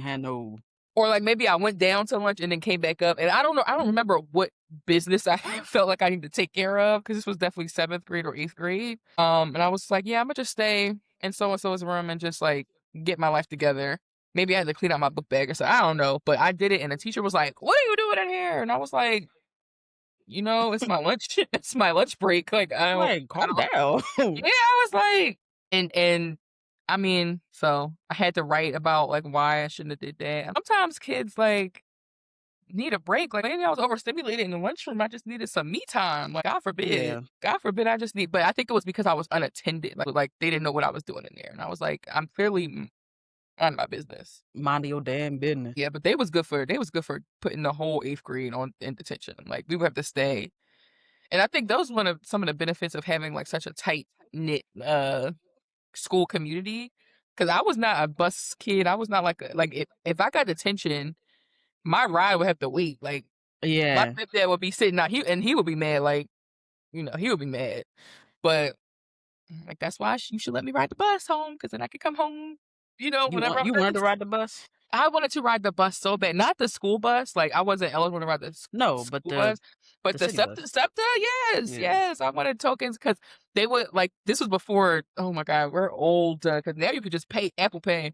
had no. Or like maybe I went down to lunch and then came back up, and I don't know, I don't remember what business I felt like I needed to take care of, because this was definitely 7th grade or 8th grade. And I was like, yeah, I'm gonna just stay in so and so's room and just like get my life together. Maybe I had to clean out my book bag or something. I don't know. But I did it, and the teacher was like, what are you doing in here? And I was like, you know, it's my lunch. It's my lunch break. Like, calm down. Yeah, I was like, and I mean, so I had to write about like why I shouldn't have did that. Sometimes kids like need a break. Like, maybe I was overstimulated in the lunchroom. I just needed some me time. Like, God forbid. Yeah. God forbid I just need, but I think it was because I was unattended. Like they didn't know what I was doing in there. And I was like, I'm clearly on my business. Mind your damn business. Yeah, but they was good for putting the whole 8th grade in detention. Like, we would have to stay. And I think those one of some of the benefits of having like such a tight knit school community. Because I was not a bus kid. I was not like if I got detention, my ride would have to wait. Like, My Yeah. stepdad would be sitting out, he would be mad, like, he would be mad. But like, that's why you should let me ride the bus home, because then I could come home, whenever I'm You done wanted with to ride the bus? I wanted to ride the bus so bad. Not the school bus. Like, I wasn't eligible to ride the No, but school bus. But the the city bus. SEPTA, yes, Yeah. yes. I wanted tokens because they would, like, this was before, oh my God, we're old. Because now you could just pay Apple Pay.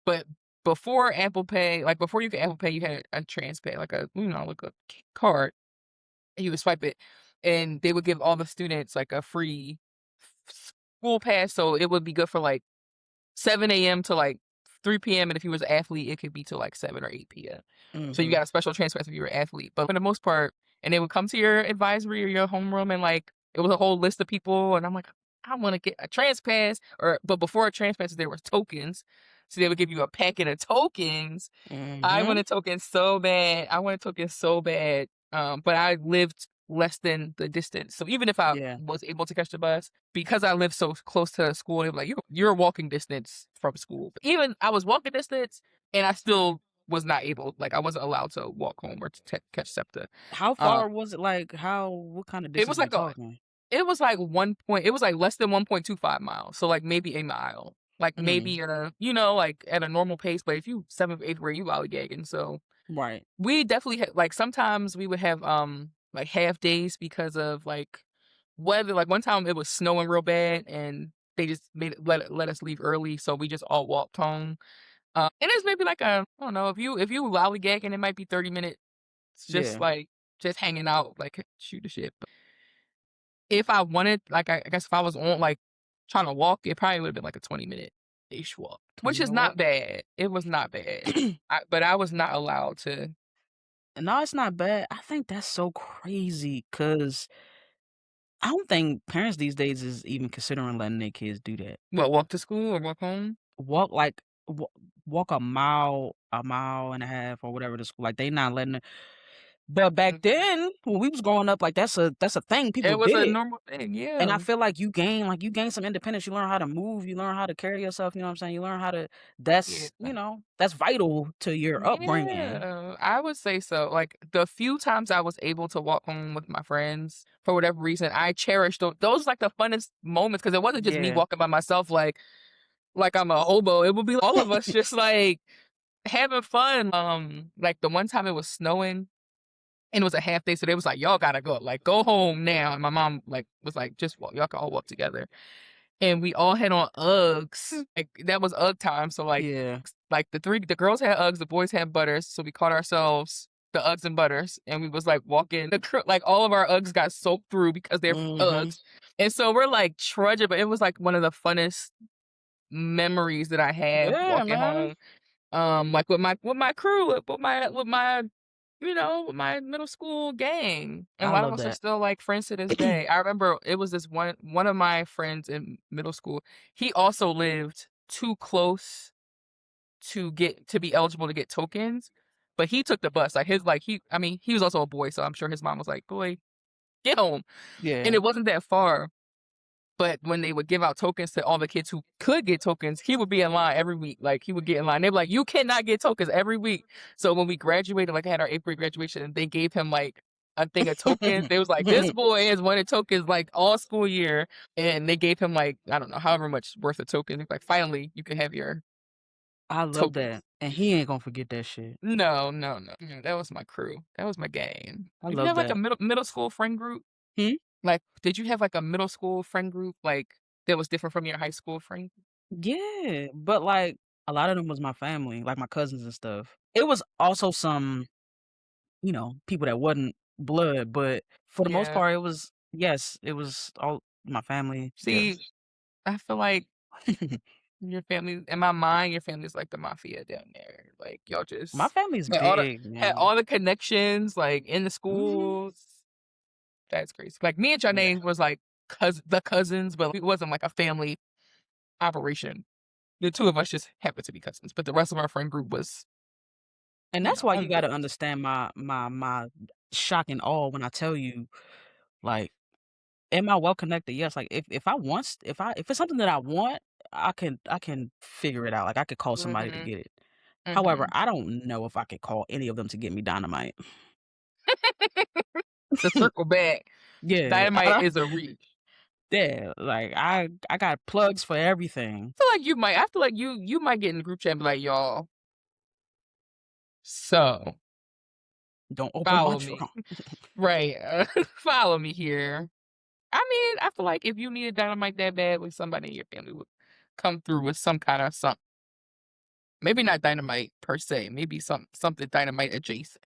But before Apple Pay, like, before you could Apple Pay, you had a TransPay, like like a card. And you would swipe it. And they would give all the students, like, a free school pass. So it would be good for, like, 7 a.m. to like 3 p.m. And if you was an athlete, it could be to like 7 or 8 p.m. So you got a special transfer if you were an athlete. But for the most part, and they would come to your advisory or your homeroom, and like it was a whole list of people. And I'm like, I want to get a trans pass. But before a trans pass, there was tokens. So they would give you a packet of tokens. I wanted tokens so bad. But I lived less than the distance. So even if I Yeah. was able to catch the bus, because I lived so close to school, they were like, you're walking distance from school. But even I was walking distance, and I still was not able, like, I wasn't allowed to walk home or to catch SEPTA. How far was it? Like, what kind of It distance was we like talking? it was like it was like less than 1.25 miles. So like maybe a mile. Like maybe at a, like at a normal pace. But if you 7th, 8th grade, you lollygagging. So Right. we definitely had, like, sometimes we would have like half days because of like weather. Like one time it was snowing real bad, and they just let us leave early, so we just all walked home. And it's maybe like I don't know, if you lollygagging, it might be 30 minutes just Yeah. like just hanging out, like shoot the shit. But if I wanted, like, I guess if I was on, like, trying to walk, it probably would have been like a 20-minute ish walk, which You is know not what? bad. It was not bad. But I was not allowed to. No, it's not bad. I think that's so crazy because I don't think parents these days is even considering letting their kids do that. What, walk to school or walk home? Walk like walk a mile and a half or whatever to school. Like they not letting it. But back then, when we was growing up, like that's a thing. People It was did a it. normal thing, And I yeah. feel like you gain some independence. You learn how to move. You learn how to carry yourself. You know what I'm saying? You learn how to. Yeah. That's vital to your upbringing. Yeah, I would say so. Like the few times I was able to walk home with my friends, for whatever reason, I cherished those like the funnest moments, because it wasn't just me Yeah. walking by myself like I'm a hobo. It would be all of us just like having fun. Like the one time it was snowing, and it was a half day, so they was like, y'all gotta go, like, go home now. And my mom like was like, just walk, y'all can all walk together. And we all had on Uggs. Like that was Ugg time. So Yeah. like the girls had Uggs, the boys had Butters. So we called ourselves the Uggs and Butters, and we was like walking. Like all of our Uggs got soaked through because they're Uggs, and so we're like trudging. But it was like one of the funnest memories that I have Yeah, walking man. home. Like with my crew, with my middle school gang. And I a lot of love us are that. still like friends to this day. I remember it was this one of my friends in middle school. He also lived too close to be eligible to get tokens, but he took the bus. Like he was also a boy, so I'm sure his mom was like, "Boy, get home." And Yeah. it wasn't that far. But when they would give out tokens to all the kids who could get tokens, he would be in line every week. Like he would get in line. They'd be like, "You cannot get tokens every week." So when we graduated, like I had our 8th grade graduation, and they gave him like a thing of tokens. They was like, "This boy has wanted tokens like all school year," and they gave him like, I don't know, however much worth of tokens. Like, finally, you can have your I love tokens. that. And he ain't gonna forget that shit. No, no, no. That was my crew. That was my gang. I Did you love have like a that. middle school friend group? Hmm? Like, did you have like a middle school friend group like that was different from your high school friend group? Yeah. But like a lot of them was my family, like my cousins and stuff. It was also some, people that wasn't blood, but for the most Yeah. part it was all my family. Yeah. See, I feel like your family, in my mind, your family's like the mafia down there. Like y'all My just family's had big, had man. all the connections, like in the Mhm. schools. That's crazy. Like me and Yeah. Janae was like the cousins, but it wasn't like a family operation. The two of us just happened to be cousins, but the rest of our friend group was, And that's why you gotta homeboys. understand my shock and awe when I tell you, like, am I well connected? Yes. Like if I want if it's something that I want, I can figure it out. Like I could call somebody to Mhm. get it. However, Mhm. I don't know if I could call any of them to get me Dynamite. To circle back, Yeah, Dynamite is a reach. yeah. Like I got plugs for everything. I feel like you might get in the group chat and be like, y'all. So Don't open follow my me, trunk. right? Follow me here. I mean, I feel like if you needed Dynamite that bad, with somebody in your family would come through with some kind of something. Maybe not Dynamite per se. Maybe something Dynamite adjacent.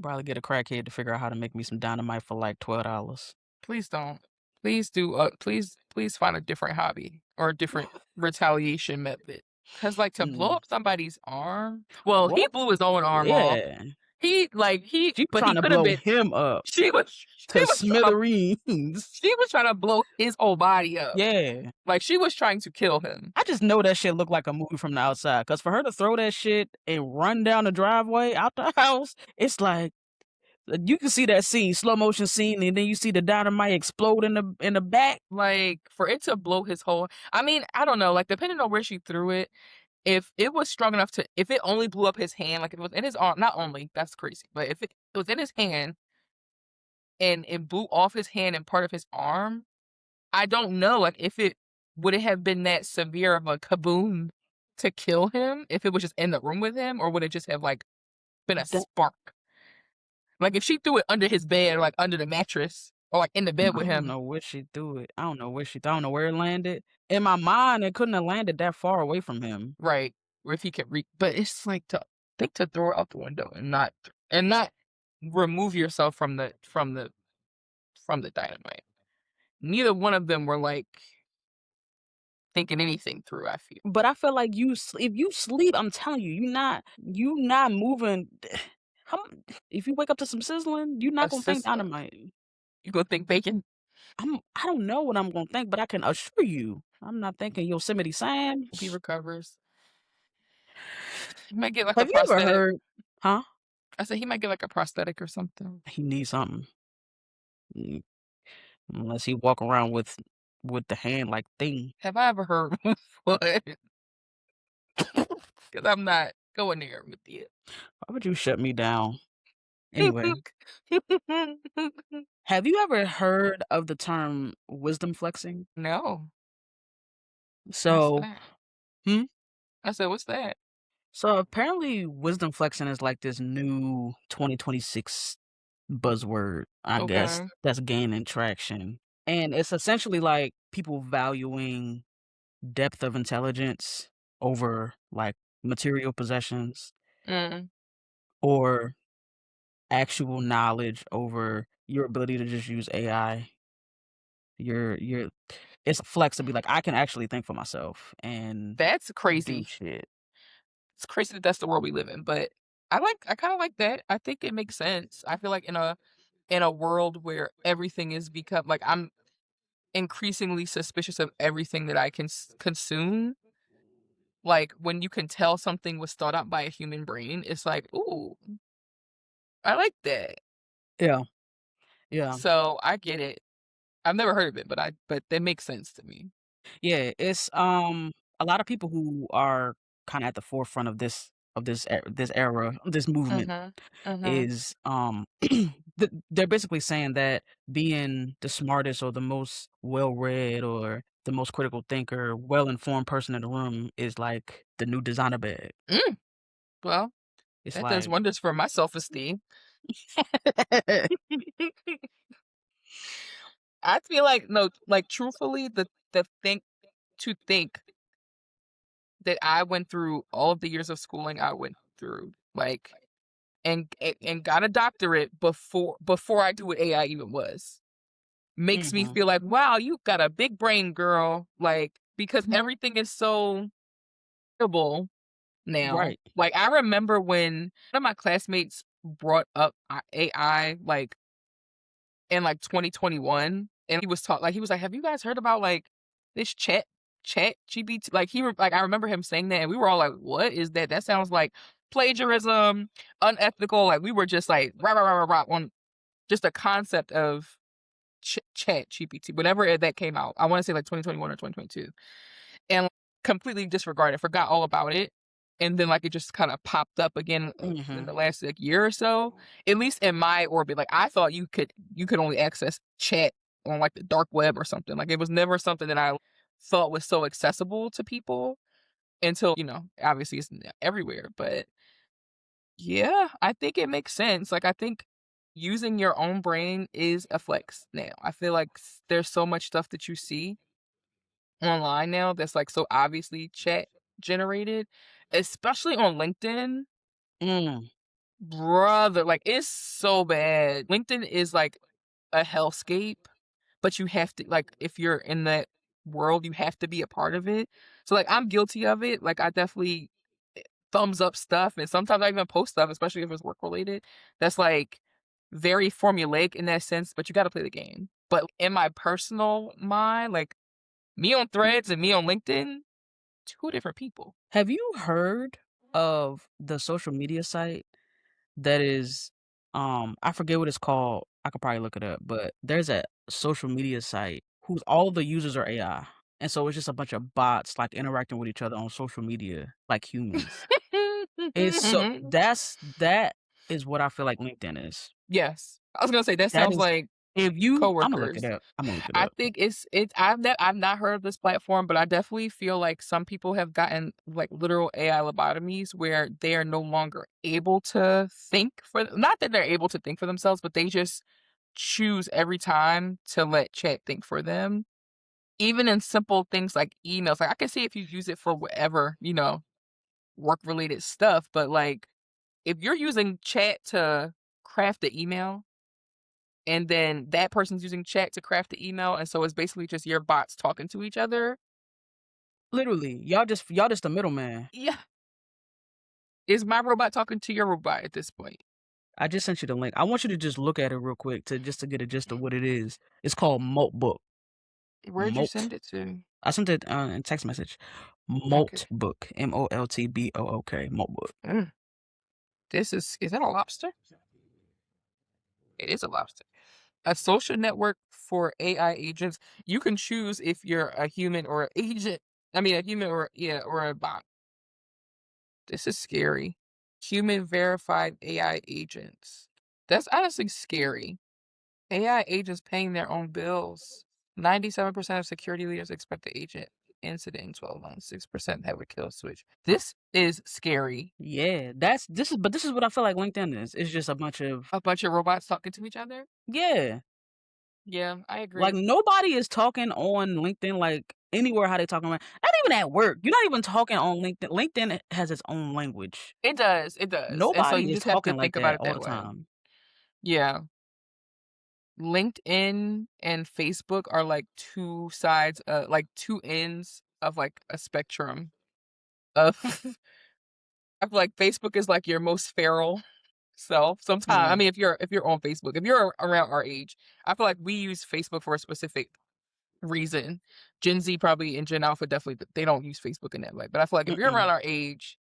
Probably get a crackhead to figure out how to make me some dynamite for like $12. Please don't. Please do. Please find a different hobby or a different retaliation method. Cause like to blow up somebody's arm. Well, he What? blew his own arm off. Yeah. She But he could have blow been. him up She was to smithereens. she was trying to blow his whole body up. Yeah. Like she was trying to kill him. I just know that shit looked like a movie from the outside. Cause for her to throw that shit and run down the driveway out the house, it's like you can see that scene, slow motion scene, and then you see the dynamite explode in the back. Like for it to blow his whole. I mean, I don't know. Like depending on where she threw it, if it was strong enough to, if it only blew up his hand, like if it was in his arm, not only, that's crazy, but if it was in his hand and it blew off his hand and part of his arm, I don't know, like if it would it have been that severe of a kaboom to kill him if it was just in the room with him, or would it just have like been a spark? Like if she threw it under his bed, or like under the mattress, or like in the bed with I don't him. know where she threw it. I don't know where it landed. In my mind, it couldn't have landed that far away from him. Right. Or if he could but it's like to throw it out the window and not remove yourself from the dynamite. Neither one of them were like thinking anything through, I feel. But I feel like if you sleep, I'm telling you, you not moving. If you wake up to some sizzling, you're not gonna think dynamite. You gonna think bacon? I don't know what I'm gonna think, but I can assure you, I'm not thinking Yosemite Sam. He recovers. He might get like Have a you prosthetic. ever heard? Huh? I said he might get like a prosthetic or something. He needs something. Unless he walk around with the hand like thing. Have I ever heard what? Because I'm not going there with you. Why would you shut me down? Anyway. Have you ever heard of the term wisdom flexing? No. So, I said, what's that? So apparently wisdom flexing is like this new 2026 buzzword, I guess, that's gaining traction. And it's essentially like people valuing depth of intelligence over like material possessions or actual knowledge over your ability to just use AI. It's a flex to be like, I can actually think for myself, and that's crazy. Do shit. It's crazy that that's the world we live in, but I kind of like that. I think it makes sense. I feel like in a world where everything is become like I'm increasingly suspicious of everything that I can consume. Like when you can tell something was thought out by a human brain, it's like, ooh, I like that. Yeah. So I get it. I've never heard of it, but that makes sense to me. Yeah, it's a lot of people who are kind of at the forefront of this era, this movement is they're basically saying that being the smartest or the most well-read or the most critical thinker, well-informed person in the room is like the new designer bag. Well, it's that like does wonders for my self-esteem. I feel like no, like truthfully, the think that I went through all of the years of schooling I went through, like, and got a doctorate before I knew what AI even was, makes me feel like, wow, you got a big brain, girl. Like, because everything is so available now. Right. Like, I remember when one of my classmates brought up AI, like, in like 2021, and he was like, have you guys heard about like this chat GPT? Like I remember him saying that, and we were all like, what is that? That sounds like plagiarism, unethical. Like we were just like rah on just the concept of chat GPT, whenever that came out. I want to say like 2021 or 2022, and completely disregarded, forgot all about it. and then like it just kind of popped up again in Mhm. the last like year or so. At least in my orbit, like I thought you could only access chat on like the dark web or something. Like it was never something that I thought was so accessible to people until, obviously it's everywhere. But yeah, I think it makes sense. Like I think using your own brain is a flex now. I feel like there's so much stuff that you see online now that's like so obviously chat generated, especially on LinkedIn. Mm. Brother, like it's so bad. LinkedIn is like a hellscape, but you have to, like, if you're in that world, you have to be a part of it. So like I'm guilty of it. Like I definitely thumbs up stuff, and sometimes I even post stuff, especially if it's work related. That's like very formulaic in that sense, but you got to play the game. But in my personal mind, like me on Threads and me on LinkedIn, two different people. Have you heard of the social media site that is, I forget what it's called. I could probably look it up, but there's a social media site whose all the users are AI. And so it's just a bunch of bots like interacting with each other on social media like humans. It's so that is what I feel like LinkedIn is. Yes, I was gonna say that That sounds is like if you Imma look it coworkers. up. Imma look it I up. think I've not heard of this platform, but I definitely feel like some people have gotten like literal AI lobotomies where they are no longer able to think for, not that they're able to think for themselves, but they just choose every time to let chat think for them. Even in simple things like emails. Like I can see if you use it for whatever, work related stuff, but like if you're using chat to craft the email, and then that person's using chat to craft the email, and so it's basically just your bots talking to each other. Literally, y'all just the middleman. Yeah. Is my robot talking to your robot at this point? I just sent you the link. I want you to just look at it real quick to get a gist of what it is. It's called Moltbook. Where'd you Molt. send it to? I sent it in text message. Okay. Moltbook. Moltbook. Moltbook. Mm. Is that a lobster? It is a lobster. A social network for AI agents. You can choose if you're a human or an agent. I mean, a human or a bot. This is scary. Human verified AI agents. That's honestly scary. AI agents paying their own bills. 97% of security leaders expect the agent incident in 12 months. 6% have a kill switch. This is scary. Yeah, this is what I feel like LinkedIn is. It's just a bunch of A bunch of robots talking to each other. yeah. Yeah, I Like agree. nobody is talking on LinkedIn like anywhere how they talking about. Not even at work. You're not even talking on LinkedIn. LinkedIn has its own language. It does. It does. And so Nobody you is just have to talking think like about that it all that the way. time. Yeah. LinkedIn and Facebook are like two sides, like two ends of like a spectrum of I feel like Facebook is like your most feral self. Sometimes, I Yeah. mean, if you're on Facebook, if you're around our age, I feel like we use Facebook for a specific reason. Gen Z probably and Gen Alpha definitely they don't use Facebook in that way. But I feel like if you're Mm-mm. around our age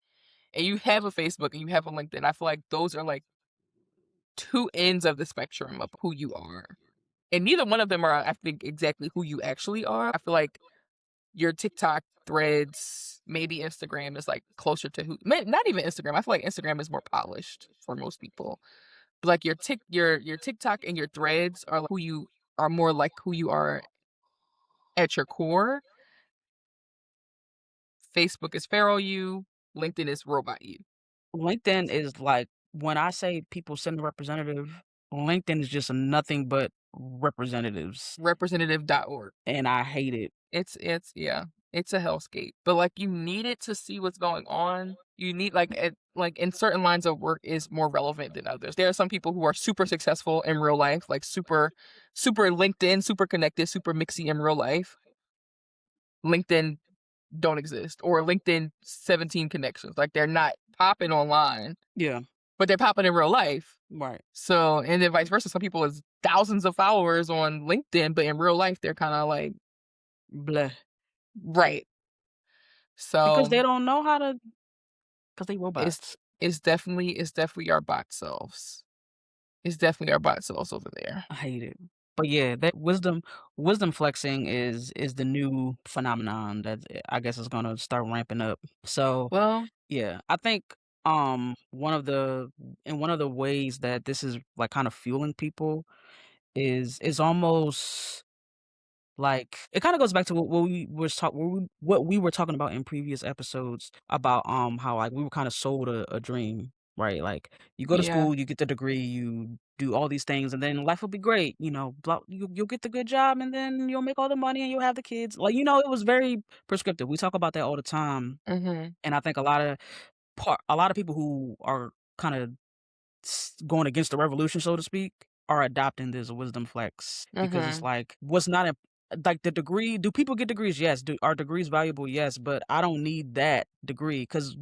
and you have a Facebook and you have a LinkedIn, I feel like those are like two ends of the spectrum of who you are. And neither one of them are, I think, exactly who you actually are. I feel like your TikTok threads, maybe Instagram is like closer to not even Instagram. I feel like Instagram is more polished for most people. But like your TikTok and your threads are like who you are, more like who you are at your core. Facebook is feral you, LinkedIn is robot you. LinkedIn is like when I say people send a representative, LinkedIn is just nothing but representatives. Representative.org. And I hate it. It's yeah, it's a hellscape. But like you need it to see what's going on. You need like in certain lines of work is more relevant than others. There are some people who are super successful in real life, like super LinkedIn, super connected, super mixy in real life. LinkedIn don't exist, or LinkedIn 17 connections. Like they're not popping online, Yeah. but they're popping in real life. Right. So, and then vice versa. Some people has thousands of followers on LinkedIn, but in real life they're kind of like Bleh. right. Because So they don't know how to because they it's robots. it's definitely our bot selves. It's definitely our bot selves over there. I hate it. But yeah, that wisdom flexing is the new phenomenon that I guess is gonna start ramping up. So Well, yeah, I think one of the ways that this is like kind of fueling people is almost like it kind of goes back to what we were talking about in previous episodes about how like we were kind of sold a dream, right? Like you go to yeah. school, you get the degree, you do all these things, and then life will be great. You'll get the good job, and then you'll make all the money, and you'll have the kids. Like it was very prescriptive. We talk about that all the time, Mhm. and I think a lot of people who are kind of going against the revolution, so to speak, are adopting this wisdom flex because it's Mhm. like what's not like the degree. Do people get degrees? Yes. Are degrees valuable? Yes. But I don't need that degree because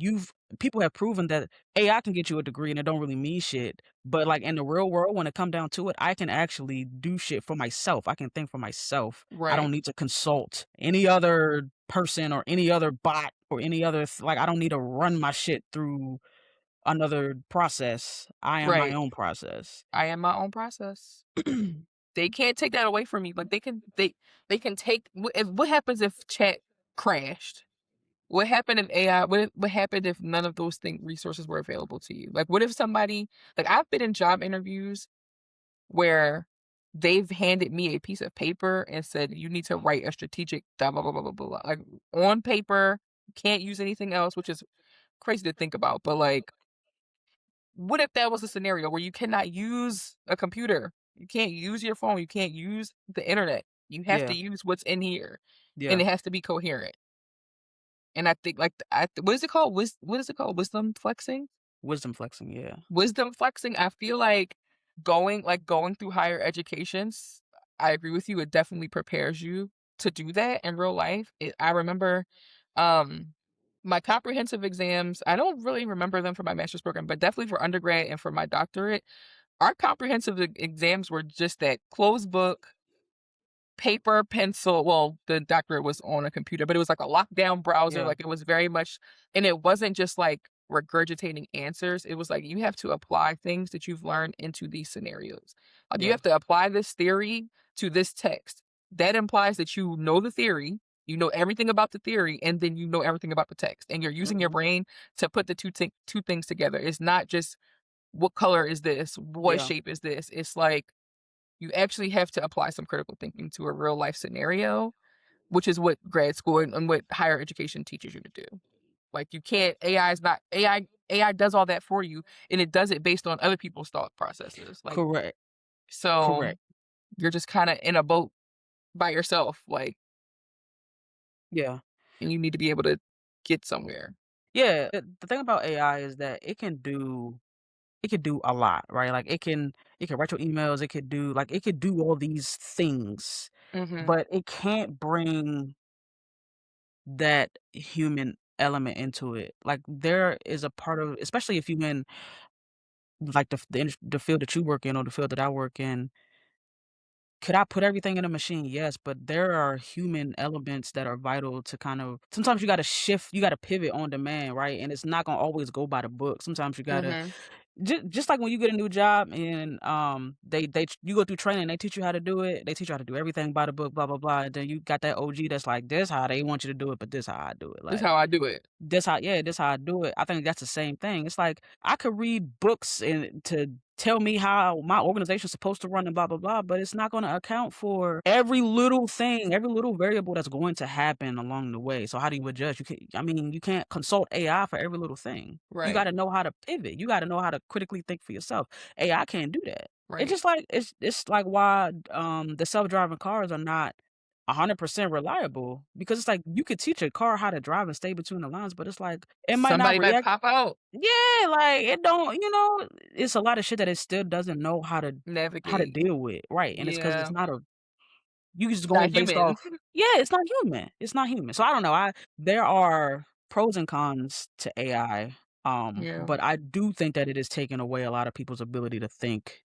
people have proven that AI can get you a degree and it don't really mean shit. But like in the real world, when it come down to it, I can actually do shit for myself. I can think for myself. I Right. don't need to consult any other person or any other bot or any other like I don't need to run my shit through another process. I am my Right. own process. I am my own process. They can't take that away from me. Like they can take what happens if chat crashed? What happened if AI? What happened if none of those resources were available to you? Like what if somebody like I've been in job interviews where they've handed me a piece of paper and said you need to write a strategic blah blah blah blah blah blah like on paper. Can't use anything else, which is crazy to think about. But like, what if that was a scenario where you cannot use a computer? You can't use your phone. You can't use the internet. You have to Yeah, use what's in here, and yeah. it has to be coherent. And I think, like, what is it called? What is it called? Wisdom flexing. Wisdom flexing, yeah. Wisdom flexing. I feel like going through higher educations. I agree with you. It definitely prepares you to do that in real life. I remember, um, my comprehensive exams. I don't really remember them for my master's program, but definitely for undergrad and for my doctorate. Our comprehensive exams were just that closed book, paper, pencil. Well, the doctorate was on a computer, but it was like a lockdown browser. Yeah, Like it was very much, and it wasn't just like regurgitating answers. It was like you have to apply things that you've learned into these scenarios. Like you yeah. have to apply this theory to this text. That implies that you know the theory, you know everything about the theory, and then you know everything about the text, and you're using your Mhm. brain to put the two things together. It's not just what color is this, what Yeah, shape is this. It's like you actually have to apply some critical thinking to a real life scenario, which is what grad school and what higher education teaches you to do. Like you can't AI is not AI does all that for you, and it does it based on other people's thought processes. Like correct, so correct. you're just kind of in a boat by yourself, like, Yeah. and you need to be able to get somewhere. Yeah, the thing about AI is that it could do a lot, right? Like it can write your emails, it could do all these things, Mhm. but it can't bring that human element into it. Like there is a part of especially if you in like the field that you work in or the field that I work in. Could I put everything in a machine? Yes, but there are human elements that are vital to kind of sometimes you gotta shift, you gotta pivot on demand, right? And it's not gonna always go by the book. Sometimes you gotta Mhm. just like when you get a new job and you go through training, they teach you how to do it. They teach you how to do everything by the book, blah blah blah. And then you got that OG that's like, this how they want you to do it, but this how I do it. This is Like how I do it. this how I do it. I think that's the same thing. It's like I could read books and to tell me how my organization's supposed to run and blah blah blah, but it's not going to account for every little thing, every little variable that's going to happen along the way. So how do you adjust? You can't consult AI for every little thing. You got Right. to know how to pivot. You got to know how to critically think for yourself. AI can't do that. It's Right. just like it's like why the self-driving cars are not 100% reliable because it's like you could teach a car how to drive and stay between the lines, but it's like it might not Somebody might react. pop out, Yeah, like it don't, it's a lot of shit that it still doesn't know how to navigate. deal with, right? And it's because it's Yeah. not a you just Not going based human. off. Yeah, it's not human. It's not human. So I don't know. I There are pros and cons to AI, Yeah. but I do think that it is taking away a lot of people's ability to think,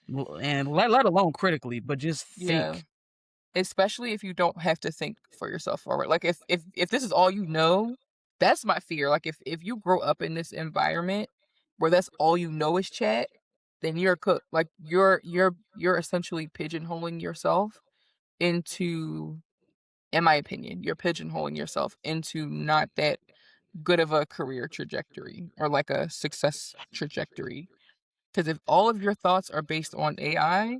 and let alone critically, but just Yeah. think. Especially if you don't have to think for yourself forward. Like if this is all you know, that's my fear. Like if you grow up in this environment where that's all you know is chat, then you're cooked. Like you're essentially pigeonholing yourself into, in my opinion, you're pigeonholing yourself into not that good of a career trajectory or like a success trajectory. Because if all of your thoughts are based on AI,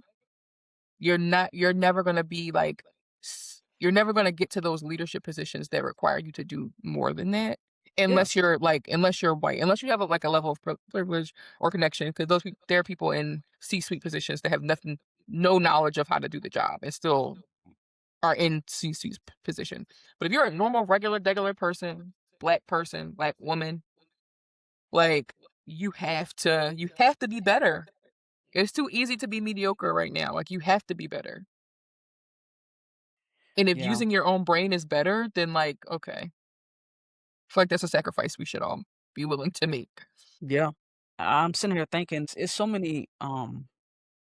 you're never going to be like, you're never going to get to those leadership positions that require you to do more than that. Unless you're white, unless you have like a level of privilege or connection, because there are people in C-suite positions that have no knowledge of how to do the job and still are in C-suite position. But if you're a normal, regular, person, black woman, like you have to be better. It's too easy to be mediocre right now. Like you have to be better. And if Yeah. using your own brain is better, then like, okay. I feel like that's a sacrifice we should all be willing to make. Yeah. I'm sitting here thinking it's so many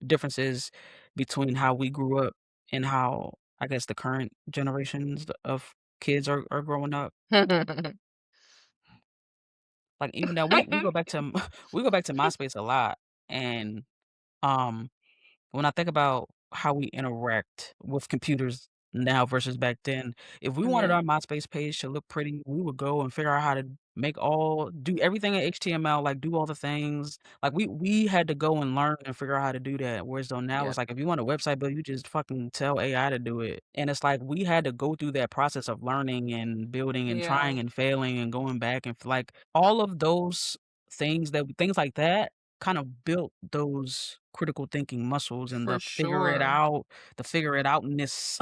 differences between how we grew up and how I guess the current generations of kids are growing up. Like even now we go back to we go back to MySpace a lot, and um when I think about how we interact with computers now versus back then, if we wanted Mhm. our MySpace page to look pretty, we would go and figure out how to do everything in HTML, like do all the things. Like we had to go and learn and figure out how to do that. Whereas though now Yeah, it's like if you want a website built, you just fucking tell AI to do it. And it's like we had to go through that process of learning and building and yeah, trying and failing and going back and like all of those things like that kind of built those critical thinking muscles and for sure, the figure it outness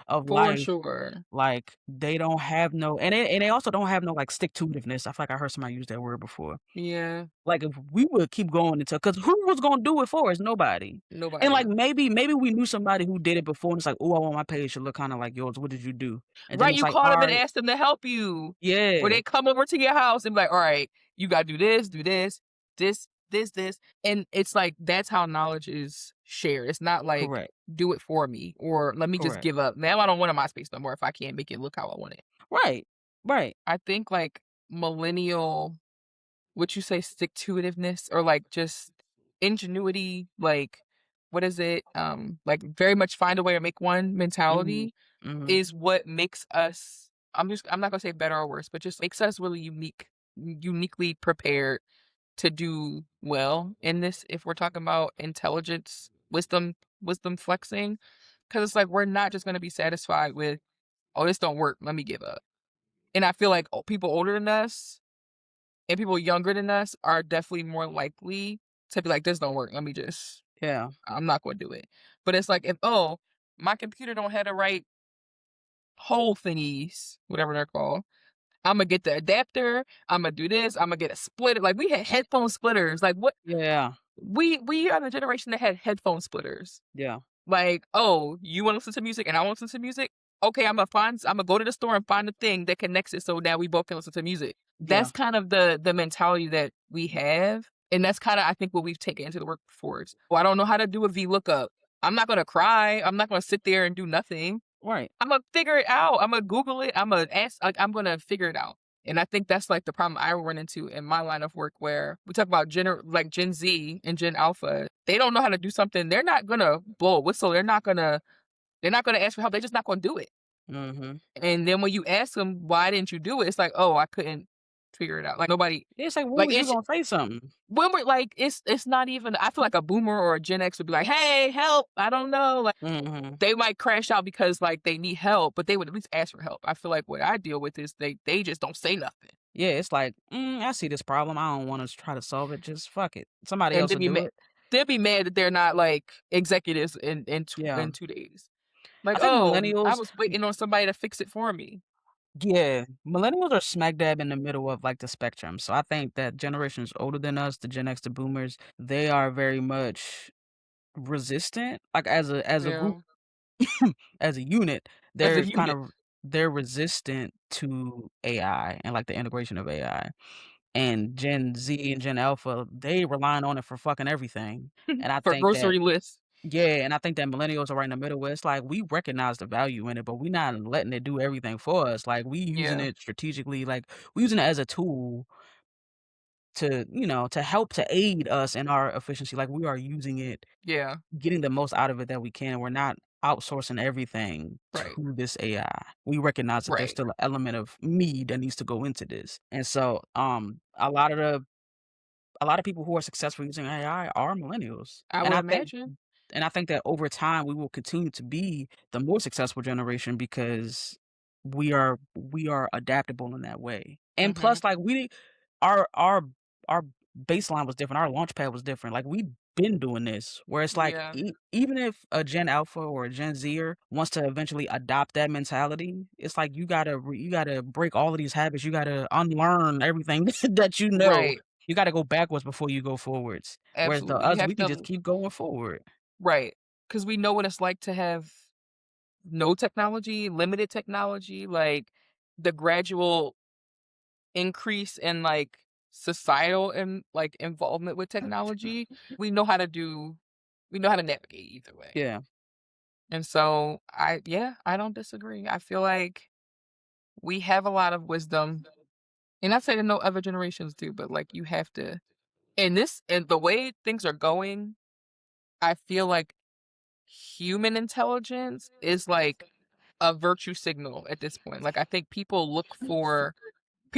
of for life. sure. Like they don't have no, and they also don't have no like stick to itiveness. I feel like I heard somebody use that word before. Yeah, Like if we would keep going until, because who was gonna do it for us? Nobody. And like nobody. maybe we knew somebody who did it before, and it's like, oh, I want my page to look kind of like yours. What did you do? And then Right, it's you like, call all them and right, ask them to help you. Or yeah, they come over to your house and be like, all right, you gotta do this, this. And it's like that's how knowledge is shared. It's not like correct, do it for me or let me just correct, give up. Now I don't want a MySpace no more if I can't make it look how I want it. right, right. I think like millennial, would you say stick to itiveness or like just ingenuity, like what is it? Like very much find a way or make one Hmm. mentality Hmm. is what makes us, I'm not gonna say better or worse, but just makes us really uniquely prepared to do well in this if we're talking about intelligence, wisdom flexing. Cause it's like we're not just gonna be satisfied with, oh, this don't work, let me give up. And I feel like people older than us and people younger than us are definitely more likely to be like, this don't work, let me just, Yeah, I'm not gonna do it. But it's like if, oh, my computer don't have the right hole thingies, whatever they're called. I'm gonna get the adapter. I'm gonna do this. I'm gonna get a splitter. Like we had headphone splitters. Like what yeah, we are the generation that had headphone splitters. yeah, Like, oh, you want to listen to music and I want to listen to music. Okay, I'm gonna go to the store and find the thing that connects it so now we both can listen to music. yeah, That's kind of the mentality that we have, and that's kind of I think what we've taken into the workforce. Well, I don't know how to do a VLOOKUP. I'm not gonna cry. I'm not gonna sit there and do nothing. right. I'm gonna figure it out. I'm gonna Google it. I'm gonna ask. Like, I'm gonna figure it out. And I think that's like the problem I run into in my line of work, where we talk about like Gen Z and Gen Alpha. They don't know how to do something. They're not gonna blow a whistle. They're not gonna. They're not gonna ask for help. They're just not gonna do it. Mm-hmm. And then when you ask them why didn't you do it, it's like, oh, I couldn't figure it out. Like nobody. It's like, when Like was you it's gonna say something? when we're like it's not even. I feel like a boomer or a Gen X would be like, hey, help! I don't know. Like Mm-hmm. they might crash out because like they need help, but they would at least ask for help. I feel like what I deal with is they just don't say nothing, Yeah, it's like, I see this problem. I don't want to try to solve it. Just fuck it. Somebody and else will do it. they'll be mad that they're not like executives Yeah, in 2 days. Like, I think oh, I millennials. was waiting on somebody to fix it for me. Yeah, millennials are smack dab in the middle of like the spectrum. So I think that generations older than us, the Gen X, the Boomers, they are very much resistant. Like as a group, Yeah, as a unit, as a they're kind unit of they're resistant to AI and like the integration of AI. And Gen Z and Gen Alpha, they relying on it for fucking everything. And I for think that grocery lists. yeah, and I think that millennials are right in the middle where it's like we recognize the value in it, but we not letting it do everything for us. Like we using Yeah, it strategically, like we using it as a tool to help to aid us in our efficiency. Like, we are using it, Yeah. getting the most out of it that we can. We're not outsourcing everything Right. to this AI. We recognize that there's Right. still an element of me that needs to go into this. And so, a lot of people who are successful using AI are millennials. I would imagine. And I think that over time we will continue to be the more successful generation because we are adaptable in that way. And Mhm. plus, like, our baseline was different. Our launch pad was different. Like, we've been doing this where it's like, Yeah. even if a Gen Alpha or a Gen Zer wants to eventually adopt that mentality, it's like you gotta break all of these habits. You gotta unlearn everything that you know. Right. You gotta go backwards before you go forwards. Whereas Absolutely. You us, have we can to just keep going forward. right. Because we know what it's like to have no technology, limited technology, like the gradual increase in like societal and like involvement with technology. We know how to do we know how to navigate either way. Yeah. And so I don't disagree. I feel like we have a lot of wisdom. And not saying that no other generations do, but like you have to and the way things are going, I feel like human intelligence is like a virtue signal at this point. Like I think people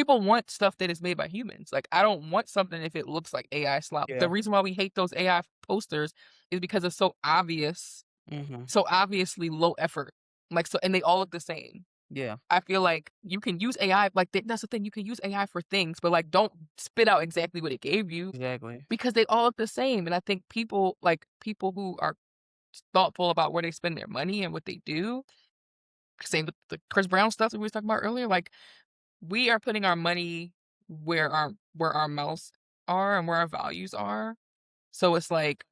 want stuff that is made by humans. Like I don't want something if it looks like AI slop. Yeah. The reason why we hate those AI posters is because it's so obvious, Mhm. so obviously low effort. Like so and they all look the same. Yeah. I feel like you can use AI like that's the thing, you can use AI for things, but like don't spit out exactly what it gave you Exactly. because they all look the same. And I think people who are thoughtful about where they spend their money and what they do, same with the Chris Brown stuff that we was talking about earlier, like we are putting our money where our mouths are and where our values are. So it's like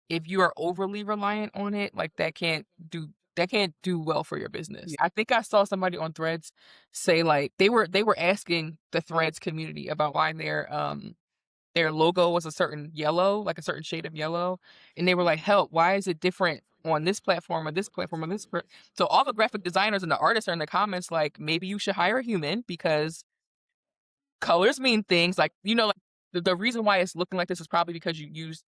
if you are overly reliant on it, like that can't do well for your business. Yeah. I think I saw somebody on Threads say like they were asking the Threads community about why their logo was a certain yellow, like a certain shade of yellow, and they were like, "Help! Why is it different on this platform or this platform or this?" So all the graphic designers and the artists are in the comments like, maybe you should hire a human because colors mean things. Like like the reason why it's looking like this is probably because you use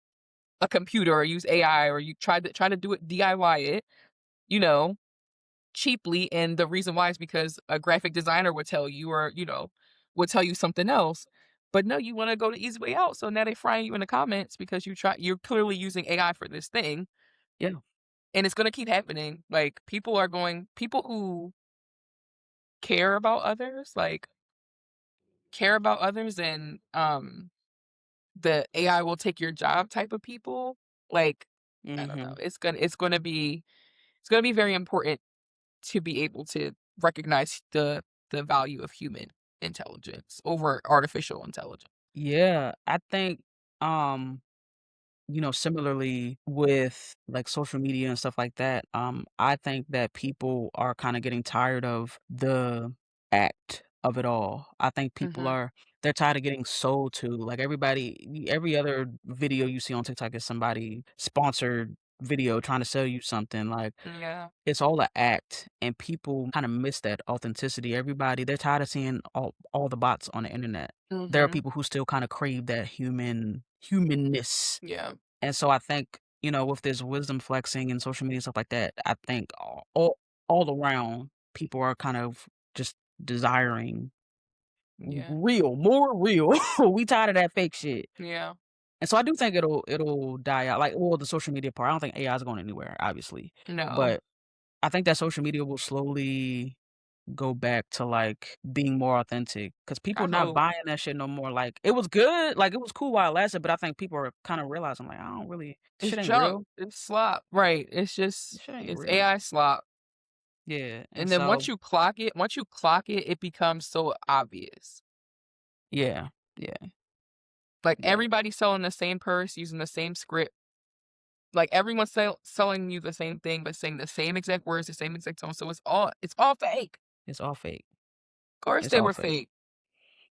a computer or use AI or you try to do it DIY it, you know, cheaply. And the reason why is because a graphic designer would tell you or, would tell you something else. But no, you want to go the easy way out. So now they're frying you in the comments because you're clearly using AI for this thing. Yeah. And it's gonna keep happening. Like people who care about others, and the AI will take your job type of people. Like, I don't know. Mhm. It's gonna be very important to be able to recognize the value of human intelligence over artificial intelligence. Yeah. I think, um similarly with like social media and stuff like that, I think that people are kind of getting tired of the act of it all. I think people Mhm. they're tired of getting sold to. Like, every other video you see on TikTok is somebody sponsored video trying to sell you something. Like, Yeah. it's all an act, and people kind of miss that authenticity. They're tired of seeing all the bots on the internet. There are Mhm. people who still kind of crave that humanness. Yeah. And so I think, with this wisdom flexing and social media and stuff like that, I think all around people are kind of just desiring Yeah. more real. We tired of that fake shit. Yeah. And so I do think it'll die out. Like, well, the social media part, I don't think AI is going anywhere, obviously. No. But I think that social media will slowly go back to, like, being more authentic because I people not hope. buying that shit no more. Like, it was good, like, it was cool while it lasted, but I think people are kinda realizing, like, I don't really this It's shit ain't junk. real. It's slop. Right. This shit ain't It's real. AI slop. Yeah, and And then so once you clock it, it becomes so obvious. yeah, yeah, Like yeah, everybody's selling the same purse, using the same script. Like everyone's selling you the same thing, but saying the same exact words, the same exact tone. So it's all fake. it's all fake. Of course It's they all were fake.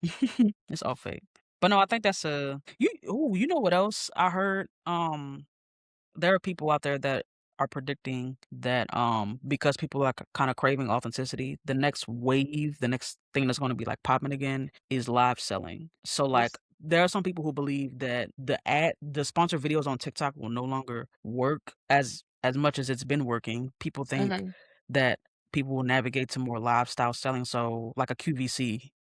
fake. It's all fake. But no, I think that's you know what else I heard? There are people out there that are predicting that, because people are kind of craving authenticity, the next thing that's going to be like popping again is live selling. So, like, What's there are some people who believe that the sponsored videos on TikTok will no longer work as much as it's been working. People think that people will navigate to more lifestyle selling, so like a QVC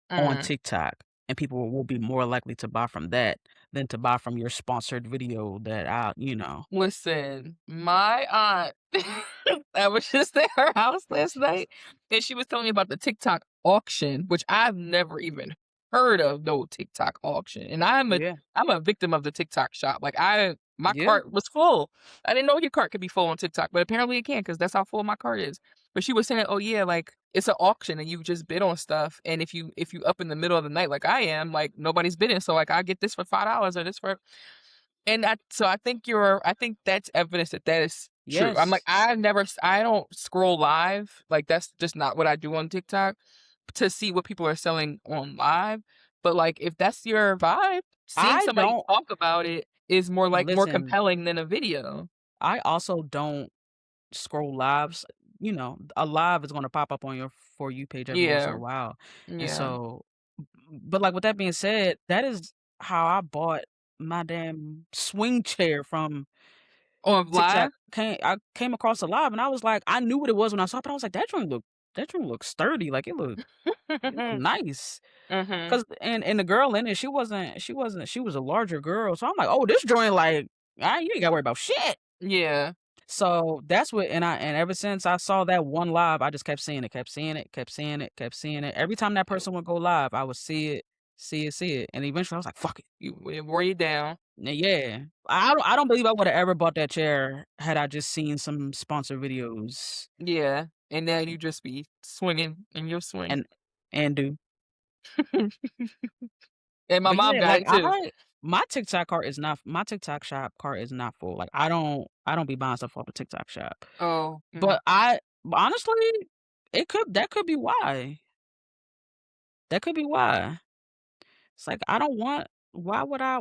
on TikTok, and people will be more likely to buy from that than to buy from your sponsored video that Listen, my aunt, I was just at her house last night, and she was telling me about the TikTok auction, which I've never even heard of. No TikTok auction, and I'm a victim of the TikTok shop. Like my cart was full. I didn't know your cart could be full on TikTok, but apparently it can, because that's how full my cart is. But she was saying, oh yeah, like it's an auction and you just bid on stuff, and if you up in the middle of the night like I am, like nobody's bidding, so like I get this for $5 or this for. And I think that's evidence that is true. I'm like, I don't scroll live. Like, that's just not what I do on TikTok to see what people are selling on live. But like, if that's your vibe, seeing somebody talk about it is more compelling than a video. I also don't scroll lives. A live is going to pop up on your For You page every once in a while. And so, but like with that being said, that is how I bought my damn swing chair from TikTok. I came across a live, and I was like, I knew what it was when I saw it, but I was like, that joint looked sturdy, like it looked nice. Cause and the girl in it, she was a larger girl, so I'm like, oh, this joint, like, you ain't gotta worry about shit. Yeah. So that's what, and ever since I saw that one live, I just kept seeing it. Every time that person would go live, I would see it, and eventually I was like, fuck it. It wore you down. Yeah, I don't believe I would have ever bought that chair had I just seen some sponsored videos. Yeah, and now you just be swinging in your swing. And do. And my mom got it too. My TikTok shop cart is not full. Like I don't be buying stuff off the TikTok shop. Oh, but honestly, that could be why. That could be why. It's like I don't want. Why would I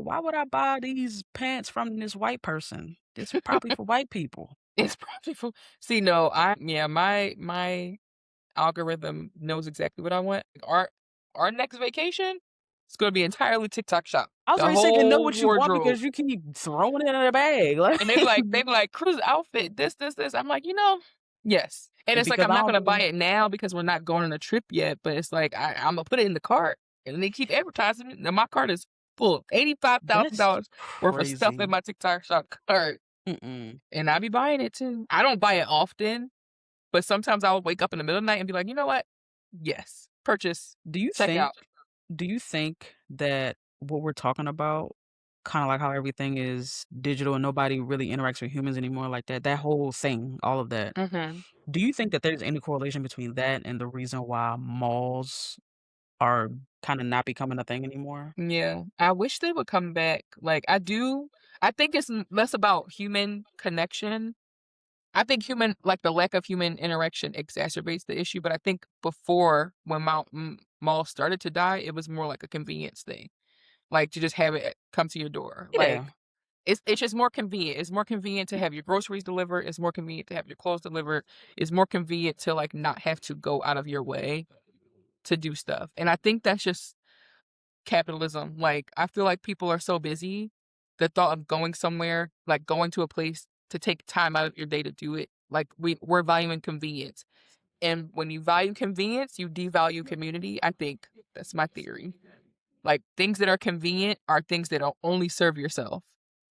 buy these pants from this white person? It's probably for white people. It's probably for. See, no, my algorithm knows exactly what I want. Our next vacation, it's gonna be entirely TikTok shop. I was already saying, know what you want because you keep throwing it in a bag. Like, and they be like cruise outfit, this. I'm like, yes. And it's like, I'm not gonna buy it now because we're not going on a trip yet. But it's like I'm gonna put it in the cart, and they keep advertising it. Now my cart is full of $85,000 worth of stuff in my TikTok shop cart, and I be buying it too. I don't buy it often, but sometimes I'll wake up in the middle of the night and be like, you know what? Yes, purchase. Do you think that what we're talking about, kind of like how everything is digital and nobody really interacts with humans anymore, like that whole thing, all of that, do you think that there's any correlation between that and the reason why malls are kind of not becoming a thing anymore? Yeah, I wish they would come back. Like, I do. I think it's less about human connection. I think the lack of human interaction exacerbates the issue. But I think before, when malls started to die, it was more like a convenience thing, like to just have it come to your door. Yeah. Like, it's just more convenient. It's more convenient to have your groceries delivered. It's more convenient to have your clothes delivered. It's more convenient to like not have to go out of your way to do stuff. And I think that's just capitalism. Like, I feel like people are so busy, the thought of going somewhere, like going to a place to take time out of your day to do it, like we're valuing convenience. And when you value convenience, you devalue community. I think that's my theory. Like, things that are convenient are things that only serve yourself.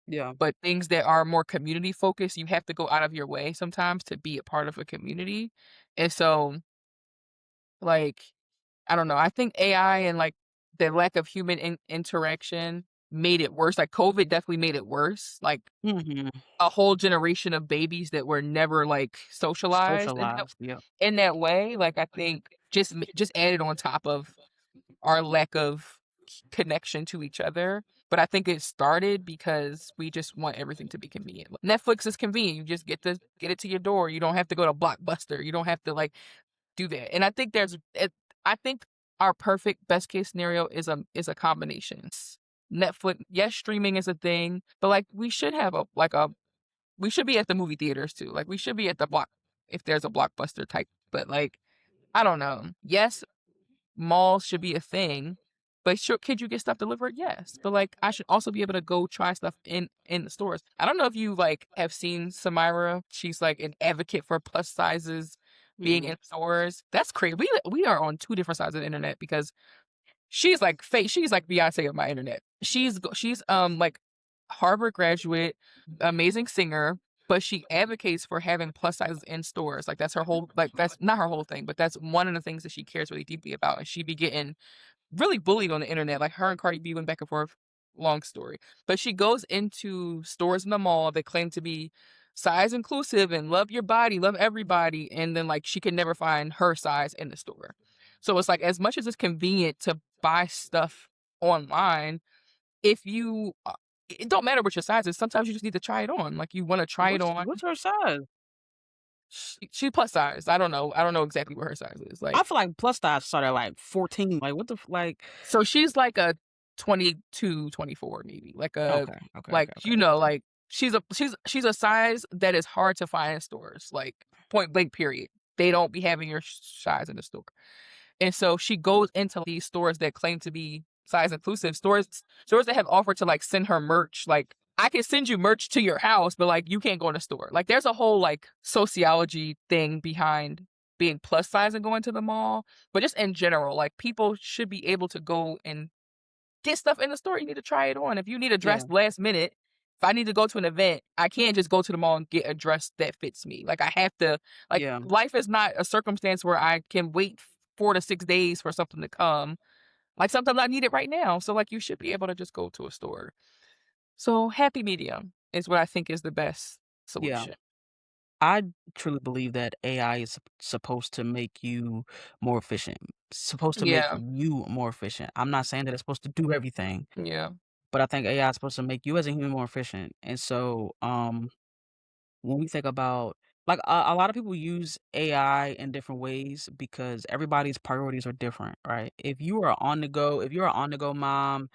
Yeah. But things that are more community focused, you have to go out of your way sometimes to be a part of a community. And so, like, I don't know. I think AI and like the lack of human interaction made it worse. Like, COVID definitely made it worse. Like, a whole generation of babies that were never like socialized in that way. Like, I think just added on top of our lack of connection to each other. But I think it started because we just want everything to be convenient. Netflix is convenient. You just get it to your door. You don't have to go to Blockbuster. You don't have to like do that. And I think I think our perfect best case scenario is a combination. Netflix, yes, streaming is a thing, but like we should have we should be at the movie theaters too. Like, we should be at the if there's a Blockbuster type. But like, I don't know. Yes, malls should be a thing, But sure, could you get stuff delivered? Yes. But like, I should also be able to go try stuff in the stores. I don't know if you like have seen Samira. She's like an advocate for plus sizes being in stores. That's crazy. We are on two different sides of the internet because she's like fake. She's like Beyonce of my internet. She's like Harvard graduate, amazing singer, but she advocates for having plus sizes in stores. Like that's her whole, like that's not her whole thing, but that's one of the things that she cares really deeply about. And she be getting really bullied on the internet. Like her and Cardi B went back and forth. Long story. But she goes into stores in the mall that claim to be size inclusive and love your body, love everybody. And then like she can never find her size in the store. So it's like as much as it's convenient to buy stuff online, if you it don't matter what your size is, sometimes you just need to try it on. Like you want to try it on. What's her size? She's plus size. I don't know exactly what her size is. Like I feel like plus size start at like 14. Like what the like? So she's like a 22, 24 maybe. Like a Okay. you know, like she's a size that is hard to find in stores. Like point blank period. They don't be having your size in the store. And so she goes into these stores that claim to be size inclusive, stores that have offered to like send her merch. Like I can send you merch to your house, but like you can't go in the store. Like there's a whole like sociology thing behind being plus size and going to the mall. But just in general, like people should be able to go and get stuff in the store. You need to try it on. If you need a dress last minute, if I need to go to an event, I can't just go to the mall and get a dress that fits me. Like I have to, like life is not a circumstance where I can wait 4 to 6 days for something to come. Like sometimes I need it right now. So like you should be able to just go to a store. So happy medium is what I think is the best solution. I truly believe that AI is supposed to make you more efficient. Supposed to make you more efficient. I'm not saying that it's supposed to do everything, Yeah. but I think AI is supposed to make you as a human more efficient. And so, when we think about like a lot of people use AI in different ways because everybody's priorities are different, right? If you're an on the go mom,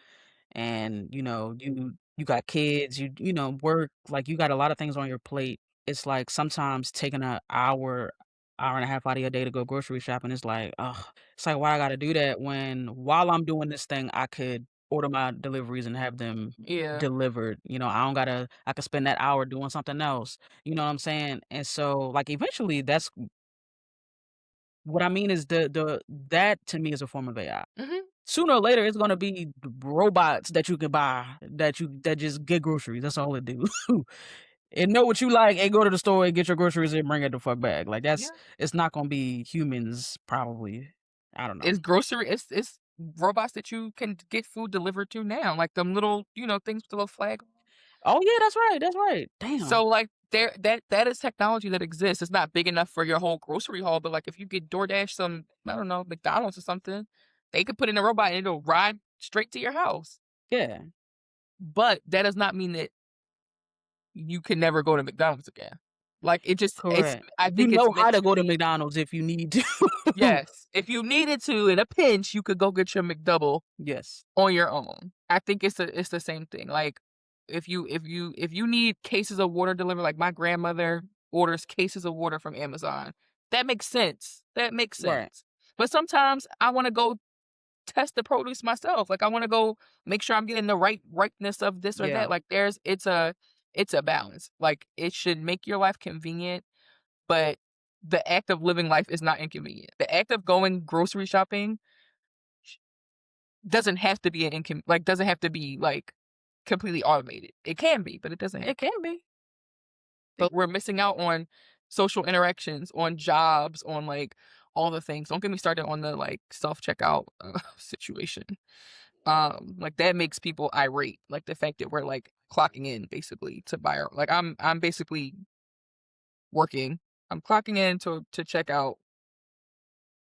and you got kids, work, like you got a lot of things on your plate. It's like sometimes taking an hour and a half out of your day to go grocery shopping is like, ugh, it's like why I gotta do that when while I'm doing this thing I could order my deliveries and have them delivered. I could spend that hour doing something else. You know what I'm saying? And so like eventually that's what I mean is the that to me is a form of AI. Mm-hmm. Sooner or later, it's gonna be robots that you can buy that just get groceries. That's all it do. And know what you like and go to the store and get your groceries and bring it the fuck back. Like it's not gonna be humans probably. I don't know. It's robots that you can get food delivered to now, like them little things with the little flag. Oh yeah, that's right. Damn. So like that is technology that exists. It's not big enough for your whole grocery haul, but like if you get DoorDash some, I don't know, McDonald's or something, they could put in a robot and it'll ride straight to your house. Yeah. But that does not mean that you can never go to McDonald's again. Like it just, I think how to go to McDonald's if you need to. Yes, if you needed to in a pinch, you could go get your McDouble. Yes, on your own. I think it's the same thing. Like if you need cases of water delivered, like my grandmother orders cases of water from Amazon. That makes sense. Right. But sometimes I want to go test the produce myself. Like I want to go make sure I'm getting the right ripeness of this or that. Like it's a balance. Like it should make your life convenient, but the act of living life is not inconvenient. The act of going grocery shopping doesn't have to be doesn't have to be like completely automated. It can be, but it doesn't. It can be. But we're missing out on social interactions, on jobs, on like all the things. Don't get me started on the like self-checkout situation. Like that makes people irate. Like the fact that we're like clocking in basically to buy our, like I'm basically working. I'm clocking in to check out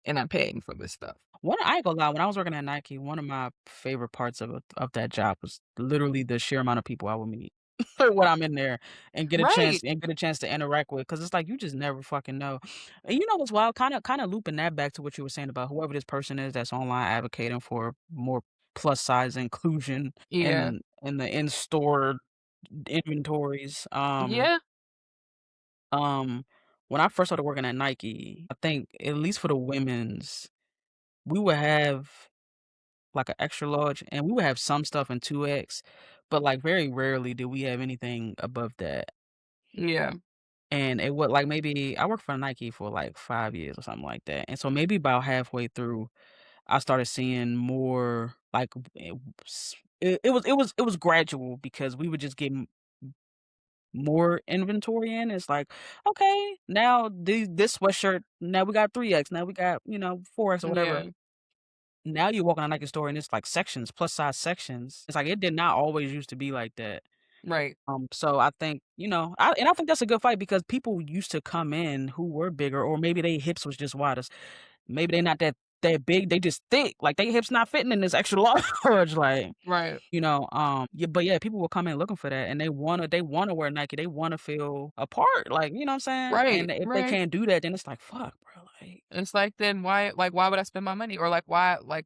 and I'm paying for this stuff. I ain't gonna lie, when I was working at Nike, one of my favorite parts of that job was literally the sheer amount of people I would meet when I'm in there and get a chance to interact with, because it's like you just never fucking know. And you know what's wild? Kind of looping that back to what you were saying about whoever this person is that's online advocating for more plus size inclusion in the in-store inventories. When I first started working at Nike, I think at least for the women's, we would have like an extra large, and we would have some stuff in 2X, but like very rarely did we have anything above that. Yeah. And it would like maybe I worked for Nike for like 5 years or something like that, and so maybe about halfway through, I started seeing more like it was gradual because we would just get more inventory in. It's like, okay, now this sweatshirt, now we got 3X, now we got, 4X or whatever. Yeah. Now you walk in a Nike store and it's like sections, plus size sections. It's like it did not always used to be like that. Right. So I think, I think that's a good fight because people used to come in who were bigger, or maybe their hips was just wider. Maybe they not that big, they just thick. Like their hips not fitting in this extra large. Like, Right. yeah, but yeah, people will come in looking for that, and they wanna wear Nike, they wanna feel a part, like, you know what I'm saying? Right. And if they Right. can't do that, then it's like, fuck, bro, like, It's like, then why would I spend my money? Or like, why, like,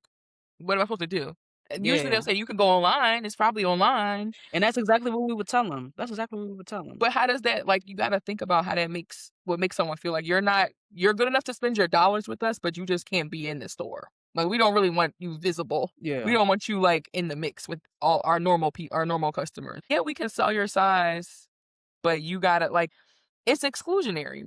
what am I supposed to do? And usually they'll yeah. say you can go online. It's probably online. And that's exactly what we would tell them. That's exactly what we would tell them. But how does that, like, you got to think about how that makes someone feel like you're good enough to spend your dollars with us, but you just can't be in the store. Like, we don't really want you visible. Yeah. We don't want you like in the mix with all our normal customers. Yeah, we can sell your size, but you gotta like, it's exclusionary.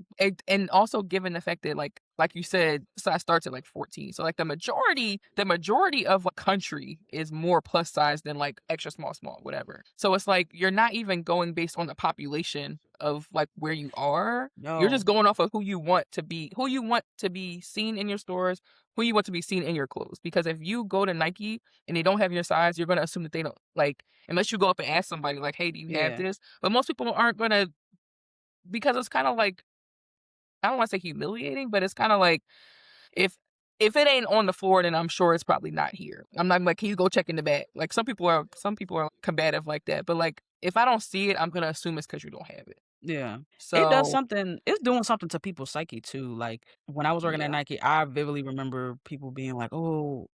And also given the fact that like you said, size starts at like 14. So like the majority of a country is more plus size than like extra small, whatever. So it's like you're not even going based on the population of like where you are. You're just No. going off of who you want to be seen in your stores, who you want to be seen in your clothes. Because if you go to Nike and they don't have your size, you're gonna assume that they don't, like, unless you go up and ask somebody like, hey, do you have Yeah. this? But most people aren't gonna, because it's kind of like, I don't want to say humiliating, but it's kind of like, if it ain't on the floor, then I'm sure it's probably not here. I'm not like, can you go check in the back? Like some people are combative like that, but like if I don't see it, I'm gonna assume it's because you don't have it. Yeah. So It's doing something to people's psyche too. Like when I was working at yeah, Nike, I vividly remember people being like, "Oh,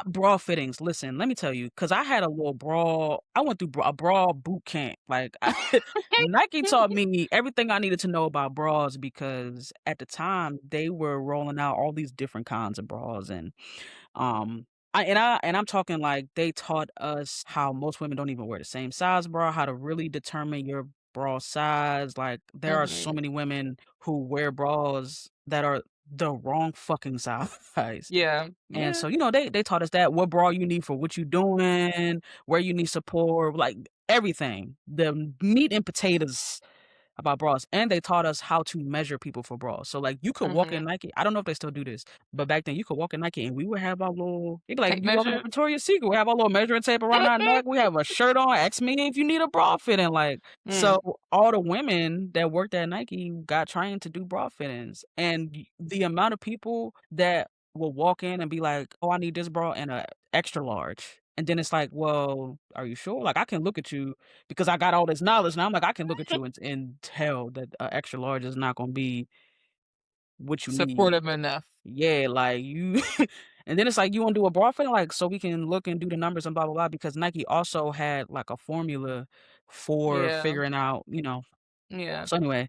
bra fittings." Listen, let me tell you, because I had a little bra. I went through a bra boot camp. Like Nike taught me everything I needed to know about bras because at the time they were rolling out all these different kinds of bras, and um, I'm talking like they taught us how most women don't even wear the same size bra, how to really determine your bra size. Like there are so mhm. many women who wear bras that are the wrong fucking size. Yeah, And yeah, so, they taught us that what bra you need for what you doing, where you need support, like everything. The meat and potatoes about bras, and they taught us how to measure people for bras. So like you could walk in hmm Nike. I don't know if they still do this, but back then you could walk in Nike and we would have our little. It'd be like tape you walking in measure. Victoria's Secret. We have our little measuring tape around our neck. We have a shirt on. Ask me if you need a bra fitting. Like Mm, so, all the women that worked at Nike got trained to do bra fittings, and the amount of people that will walk in and be like, "Oh, I need this bra and a extra large." And then it's like, well, are you sure? Like, I can look at you because I got all this knowledge. Now I'm like, I can look at you and tell that extra large is not going to be what you need. supportive enough. Yeah, like you. And then it's like, you want to do a bra fitting? Like, so we can look and do the numbers and blah, blah, blah. Because Nike also had like a formula for Yeah, figuring out, yeah. So anyway,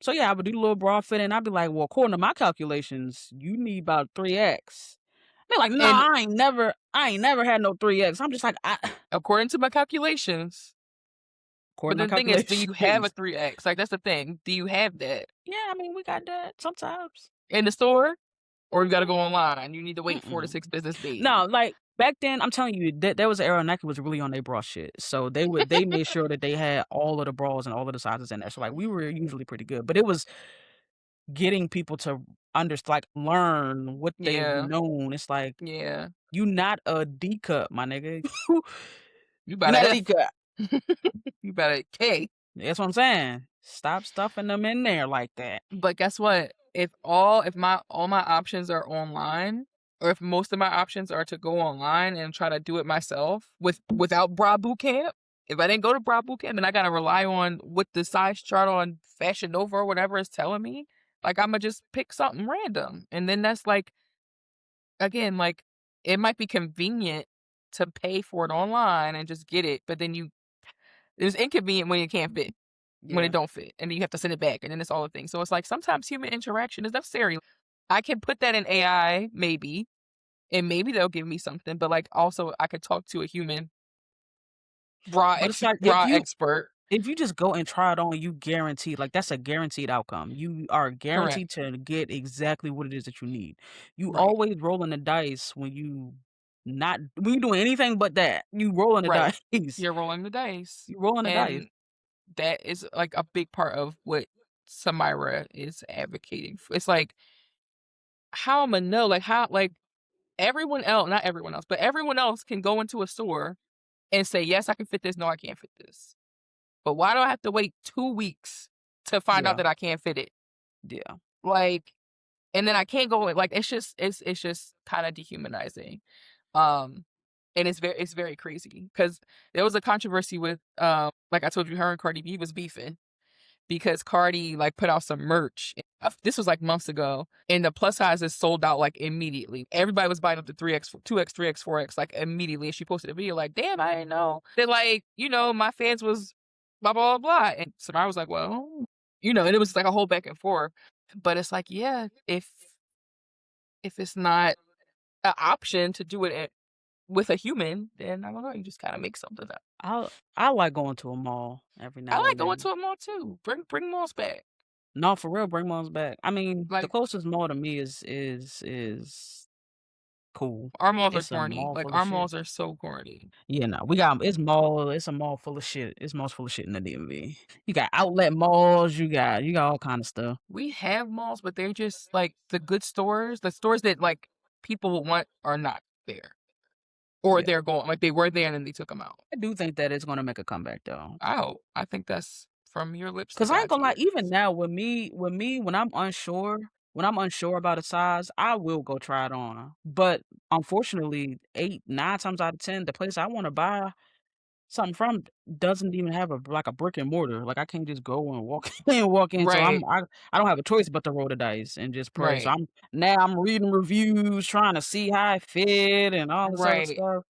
so yeah, I would do the little bra fitting. I'd be like, well, according to my calculations, you need about 3X. They're like, no, And I ain't never had no 3X. I'm just like, according to my calculations, but according to my the thing is, do you have a calculations. 3X? Like that's the thing. Do you have that Yeah, I mean, we got that sometimes. in the store? Or you got to go Mm, online. You need to wait 4 to mm-mm. 6 business days. No, like back then, I'm telling you, there was an era Nike was really on their bra shit. So they made sure that they had all of the bras and all of the sizes in there. So like we were usually pretty good, but it was getting people to like learn what they've Yeah, known. It's like yeah. you not a D cup, my nigga. You You're better not a D F. cup. You better K. That's what I'm saying. Stop stuffing them in there like that. But guess what? If all my options are online, or if most of my options are to go online and try to do it myself without bra boot camp, if I didn't go to bra boot camp, then I gotta rely on what the size chart on Fashion Nova or whatever is telling me. Like I'ma just pick something random, and then that's like, again, like it might be convenient to pay for it online and just get it, but then it's inconvenient when it can't fit, when it Yeah. don't fit, and then you have to send it back, and then it's all the things. So it's like sometimes human interaction is necessary. I can put that in AI maybe, and maybe they'll give me something, but like also I could talk to a human bra But it's like expert. if you just go and try it on, you guarantee like that's a guaranteed outcome. You are guaranteed to get exactly what it is that you need. You Right. always rolling the dice when you doing anything but that. You rolling the Right. dice. You're rolling the dice. You rolling the dice. And that is like a big part of what Samira is advocating for. It's like, how am I know? Like how like everyone else, not everyone else, but everyone else can go into a store and say, yes, I can fit this. No, I can't fit this. But why do I have to wait 2 weeks to find out that I can't fit it? Yeah. Like, and then I can't go like it's just kind of dehumanizing. And it's very crazy because there was a controversy with like I told you, her and Cardi B was beefing because Cardi like put out some merch. This was like months ago, and the plus sizes sold out like immediately. Everybody was buying up the 3X, 2X, 3X, 4X like immediately. And she posted a video like, "Damn, I didn't know that like my fans was blah blah blah blah." And Samara was like, "Well, and it was like a whole back and forth." But it's like, yeah, if it's not an option to do it with a human, then I don't know. You just kind of make something up. I like going to a mall every now I and like then. going to a mall too. Bring malls back. No, for real, bring malls back. I mean, the Like closest mall to me is cool. our malls It's are a corny. mall Like full of our shit. malls are so corny. Yeah, no, it's a mall full of shit. It's malls full of shit in the DMV. You got outlet malls, you got all kind of stuff. We have malls, but they're just like the good stores, the stores that like people would want are not there. Or Yeah. they're going like they were there and then they took them out. I do think that it's gonna make a comeback though. I hope. I think that's from your lips. Cause I ain't gonna lie, even now with me, when I'm unsure about a size, I will go try it on. But unfortunately, 8, 9 times out of 10, the place I want to buy something from doesn't even have a brick and mortar. Like I can't just go and walk in. So Right. I don't have a choice but to roll the dice and just pray. So Right. I'm reading reviews, trying to see how it fit and all this other Right. stuff.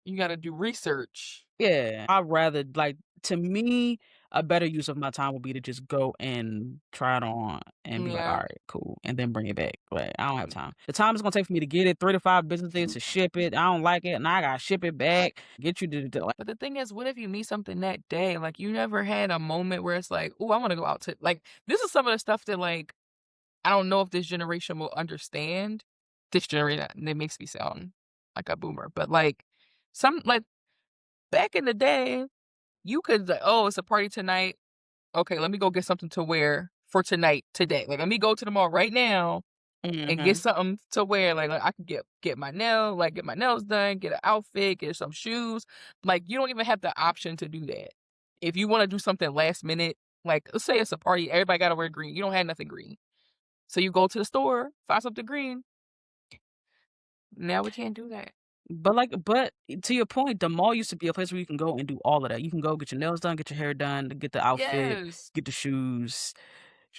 You got to do research. Yeah, I'd rather to me, a better use of my time would be to just go and try it on and be like, all Yeah. right, cool, and then bring it back. But I don't have time. The time it's gonna take for me to get it, 3 to 5 business days to ship it. I don't like it, and I gotta ship it back. Get you to like. But the thing is, what if you meet something that day? Like you never had a moment where it's like, oh, I want to go out to like this is some of the stuff that like I don't know if this generation will understand. This generation that makes me sound like a boomer, but like some like back in the day, you could like, oh, it's a party tonight. Okay, let me go get something to wear for tonight, today. Like, let me go to the mall right now and get something to wear. Like I can get my nails done, get an outfit, get some shoes. Like, you don't even have the option to do that. If you want to do something last minute, like let's say it's a party, everybody got to wear green. You don't have nothing green, so you go to the store, find something green. Now we can't do that. But to your point, the mall used to be a place where you can go and do all of that. You can go get your nails done, get your hair done, get the outfit, Yes. get the shoes,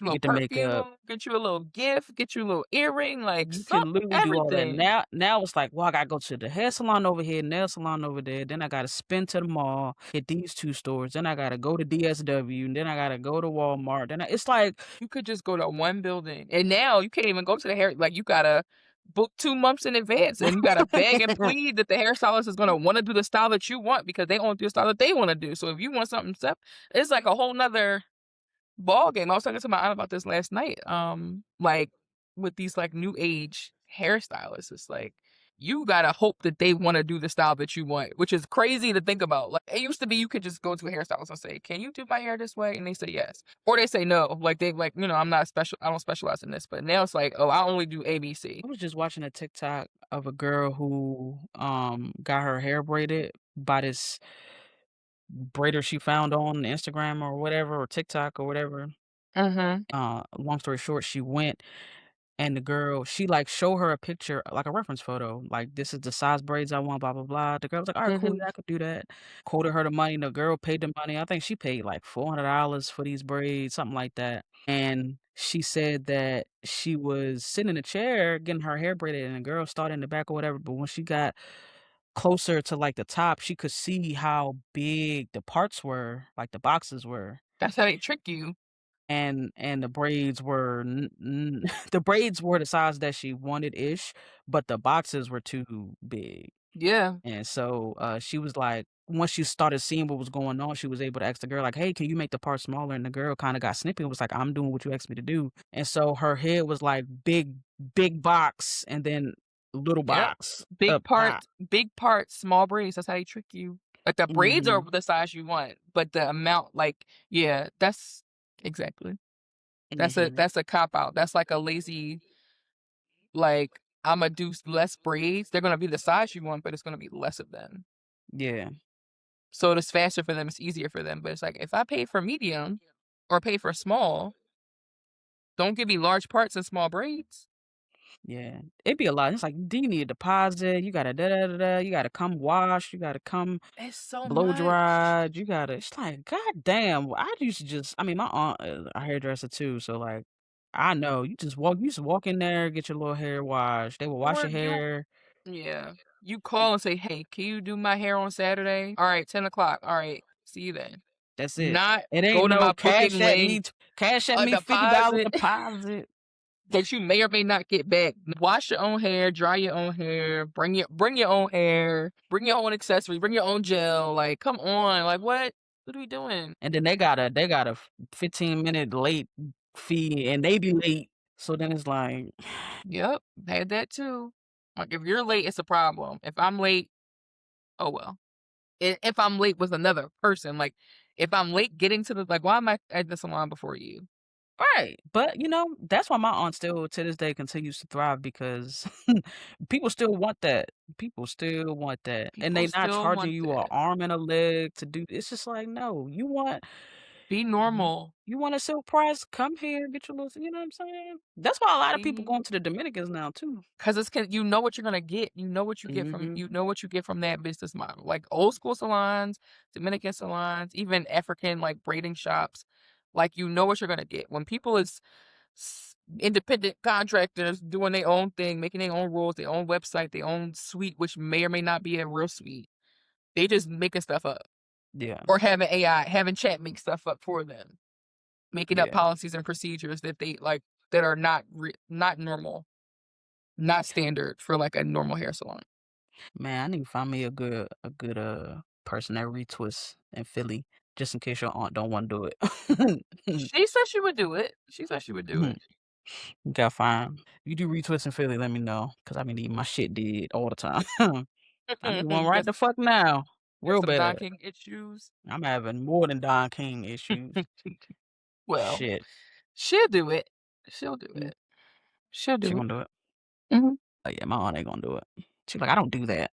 Get get the makeup. Get you a little gift, get you a little earring, like You can literally do all that. everything. Now it's like, well, I gotta go to the hair salon over here, nail salon over there. Then I gotta spin to the mall, hit these 2 stores. Then I gotta go to DSW. And then I gotta go to Walmart. It's like You could just go to one building, and now you can't even go to the hair. Like you gotta book 2 months in advance, and you gotta beg and plead that the hairstylist is gonna want to do the style that you want because they only do the style that they want to do. So if you want something stuff, it's like a whole nother ball game. I was talking to my aunt about this last night. Like with these like new age hairstylists, it's like you gotta hope that they want to do the style that you want, which is crazy to think about. Like it used to be, you could just go to a hairstylist and say, "Can you do my hair this way?" And they say yes, or they say no. Like they like I'm not special. I don't specialize in this. But now it's like, oh, I only do ABC. I was just watching a TikTok of a girl who got her hair braided by this braider she found on Instagram or whatever, or TikTok or whatever. Long story short, she went and the girl, she like showed her a picture, like a reference photo, like this is the size braids I want, blah blah blah. The girl was like, all right, cool, yeah, I could do that. Quoted her the money. The girl paid the money. I think she paid like $400 for these braids, something like that. And she said that she was sitting in a chair getting her hair braided, and the girl started in the back or whatever. But when she got closer to like the top, she could see how big the parts were, like the boxes were. That's how they trick you. and the braids were the braids were the size that she wanted ish, but the boxes were too big. Yeah. And so she was like, once she started seeing what was going on, she was able to ask the girl, like, hey, can you make the part smaller? And the girl kind of got snippy and was like, I'm doing what you asked me to do. And so her head was like big box and then little Yep. box Big up top. part, small braids. That's how they trick you. Like the braids are Mhm. the size you want, but the amount, like, yeah, that's exactly. That's Mhm. a cop out. That's like a lazy, like, I'ma do less braids. They're gonna be the size you want, but it's gonna be less of them. Yeah. So it's faster for them, it's easier for them. But it's like if I pay for medium or pay for small, don't give me large parts and small braids. Yeah. It'd be a lot. It's like, do you need a deposit? You gotta da da da da. You gotta come wash. You gotta come It's so blow much. dried. You gotta. It's like, god damn. I used to just. I mean, my aunt is a hairdresser too, so like, I know you just walk. You just walk in there, get your little hair washed. They will wash Or your you hair. Yeah. You call and say, "Hey, can you do my hair on Saturday?" All right, 10 o'clock. All right, see you then. That's it. Not It ain't go to no my booking link, cash at a me $50 deposit deposit. that you may or may not get back. Wash your own hair, dry your own hair, bring your own hair, bring your own accessories, bring your own gel. Like, come on, like what? What are we doing? And then they got a 15-minute late fee, and they be late. So then it's like, Yep, had that too. Like if you're late, it's a problem. If I'm late, oh well. If I'm late with another person, like if I'm late getting to the, like, why am I at the salon before you? right. But that's why my aunt still to this day continues to thrive because people still want that. People still want that. And People they not still charging want you an that. arm and a leg to do it's just like, no, Be you normal. you want a silk price, come here, get your little you know what I'm saying? That's why a lot of people Be going to the Dominicans now too. Because you know what you're gonna get. Mhm. You know what you get from that business model. Like old school salons, Dominican salons, even African like braiding shops. Like you know what you're gonna get. When people is independent contractors doing their own thing, making their own rules, their own website, their own suite, which may or may not be a real suite. They just making stuff up. Yeah. Or having AI, having chat make stuff up for them. Making up Yeah. policies and procedures that they like that are not normal. Not standard for like a normal hair salon. Man, I need to find me a good person that retwists in Philly, just in case your aunt don't want to do it. She said she would do it. She said she would do it. You gotta find. You do retwists in Philly, let me know, cause I be needing my shit did all the time. I need one right Get the fuck now. Real some Don bad. King issues. I'm having more than Don King issues. Well, Shit. she'll do it. She'll do Mm, it. She'll She do it. gonna do it. hmm Oh yeah, my aunt ain't gonna do it. She like, I don't do that.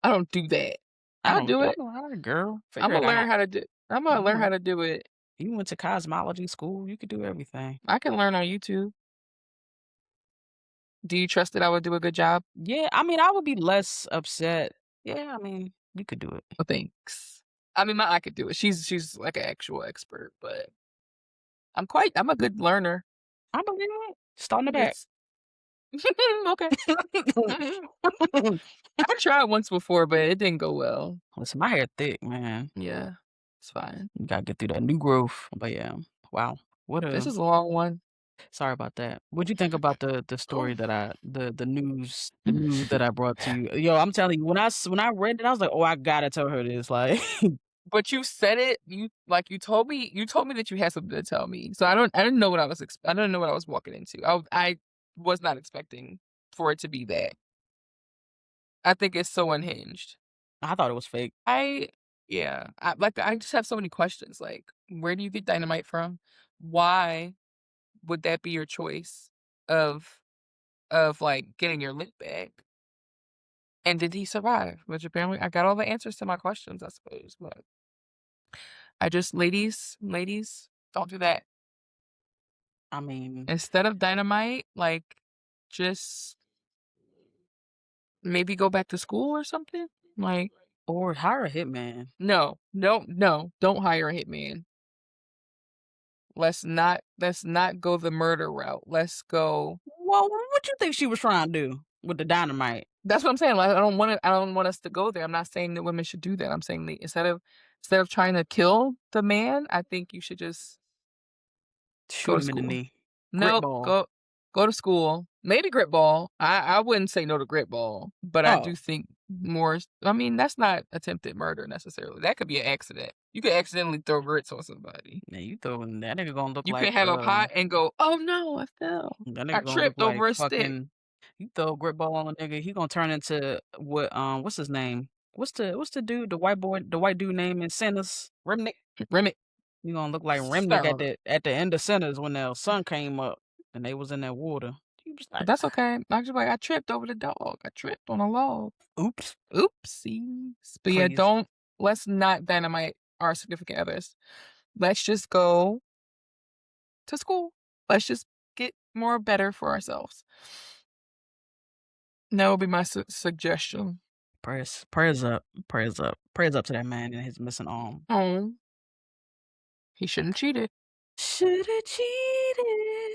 I don't do that. I I'll don't. do I it. don't. All right, girl, I'm figure it gonna learn out. how to do. I'm gonna All learn how right. to do it. You went to cosmology school. You could do everything. I can learn on YouTube. Do you trust that I would do a good job? Yeah, I mean, I would be less upset. Yeah, I mean, you could do it. Well, thanks. I mean, my aunt could do it. She's like an actual expert, but I'm a good learner. I believe it. Start in the back. It's okay. I tried once before, but it didn't go well. Listen, my hair thick, man. Yeah, it's fine. You gotta get through that new growth. But yeah, wow. What This a is a long one. sorry about that. What'd you think about the story Oh, that the news that I brought to you? Yo, I'm telling you, when I read it, I was like, oh, I gotta tell her this. Like, but you said it. You told me that you had something to tell me. So I didn't know what I was. I didn't know what I was walking into. I was not expecting for it to be that. I think it's so unhinged. I thought it was fake. Yeah. I just have so many questions. Like, where do you get dynamite from? Why would that be your choice of like getting your lip back? And did he survive? Which apparently I got all the answers to my questions, I suppose. But I just, ladies, don't do that. I mean, Instead of dynamite, like, just maybe go back to school or something. Like, or hire a hitman. no, don't hire a hitman. Let's not go the murder route. Let's go. Well, what you think she was trying to do with the dynamite? That's what I'm saying. Like, I don't want us to go there. I'm not saying that women should do that. I'm saying that instead of trying to kill the man, I think you should just Shoot to him in the school. knee. No, Grit go to school. Maybe grit ball. I wouldn't say no to grit ball, but I do Oh. think more. I mean, that's not attempted murder necessarily. That could be an accident. You could accidentally throw grits on somebody. Man, you throwing that nigga gonna look You like can't have a pot and go, oh no, I fell. that I nigga gonna look tripped over like a stick. fucking. You throw a grit ball on a nigga, he gonna turn into what's his name? What's the dude, the white dude name in Sinners? Remnick. Remick. You gonna look like Remnick at the end of Sinners when the sun came up and they was in that water. You just like, But that's okay. I just like I tripped over the dog. I tripped on a log. oops. Oopsies. But yeah, Please. let's not dynamite our significant others. Let's just go to school. Let's just get more better for ourselves. That would be my suggestion. Prayers up to that man and his missing arm. Oh, he shouldn't have cheated. Should have cheated.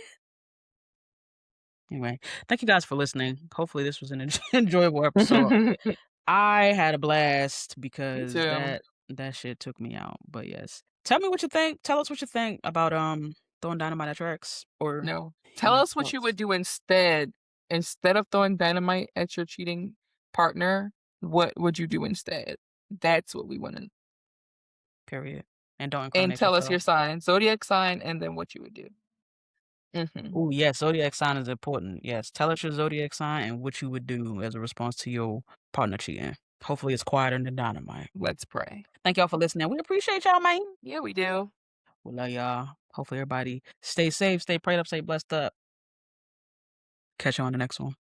Anyway, thank you guys for listening. Hopefully this was an enjoyable episode. I had a blast because that shit took me out. But yes, tell me what you think. Tell us what you think about throwing dynamite at tracks or no. Tell us what you would do instead. Instead of throwing dynamite at your cheating partner, what would you do instead? That's what we want to. Period. And don't and tell us your sign, zodiac sign, and then what you would do. Oh yes, zodiac sign is important. Yes, tell us your zodiac sign and what you would do as a response to your partner cheating. Hopefully it's quieter than dynamite. Let's pray. Thank y'all for listening. We appreciate y'all, man. Yeah, we do. We love y'all. Hopefully everybody stay safe, stay prayed up, stay blessed up. Catch you on the next one.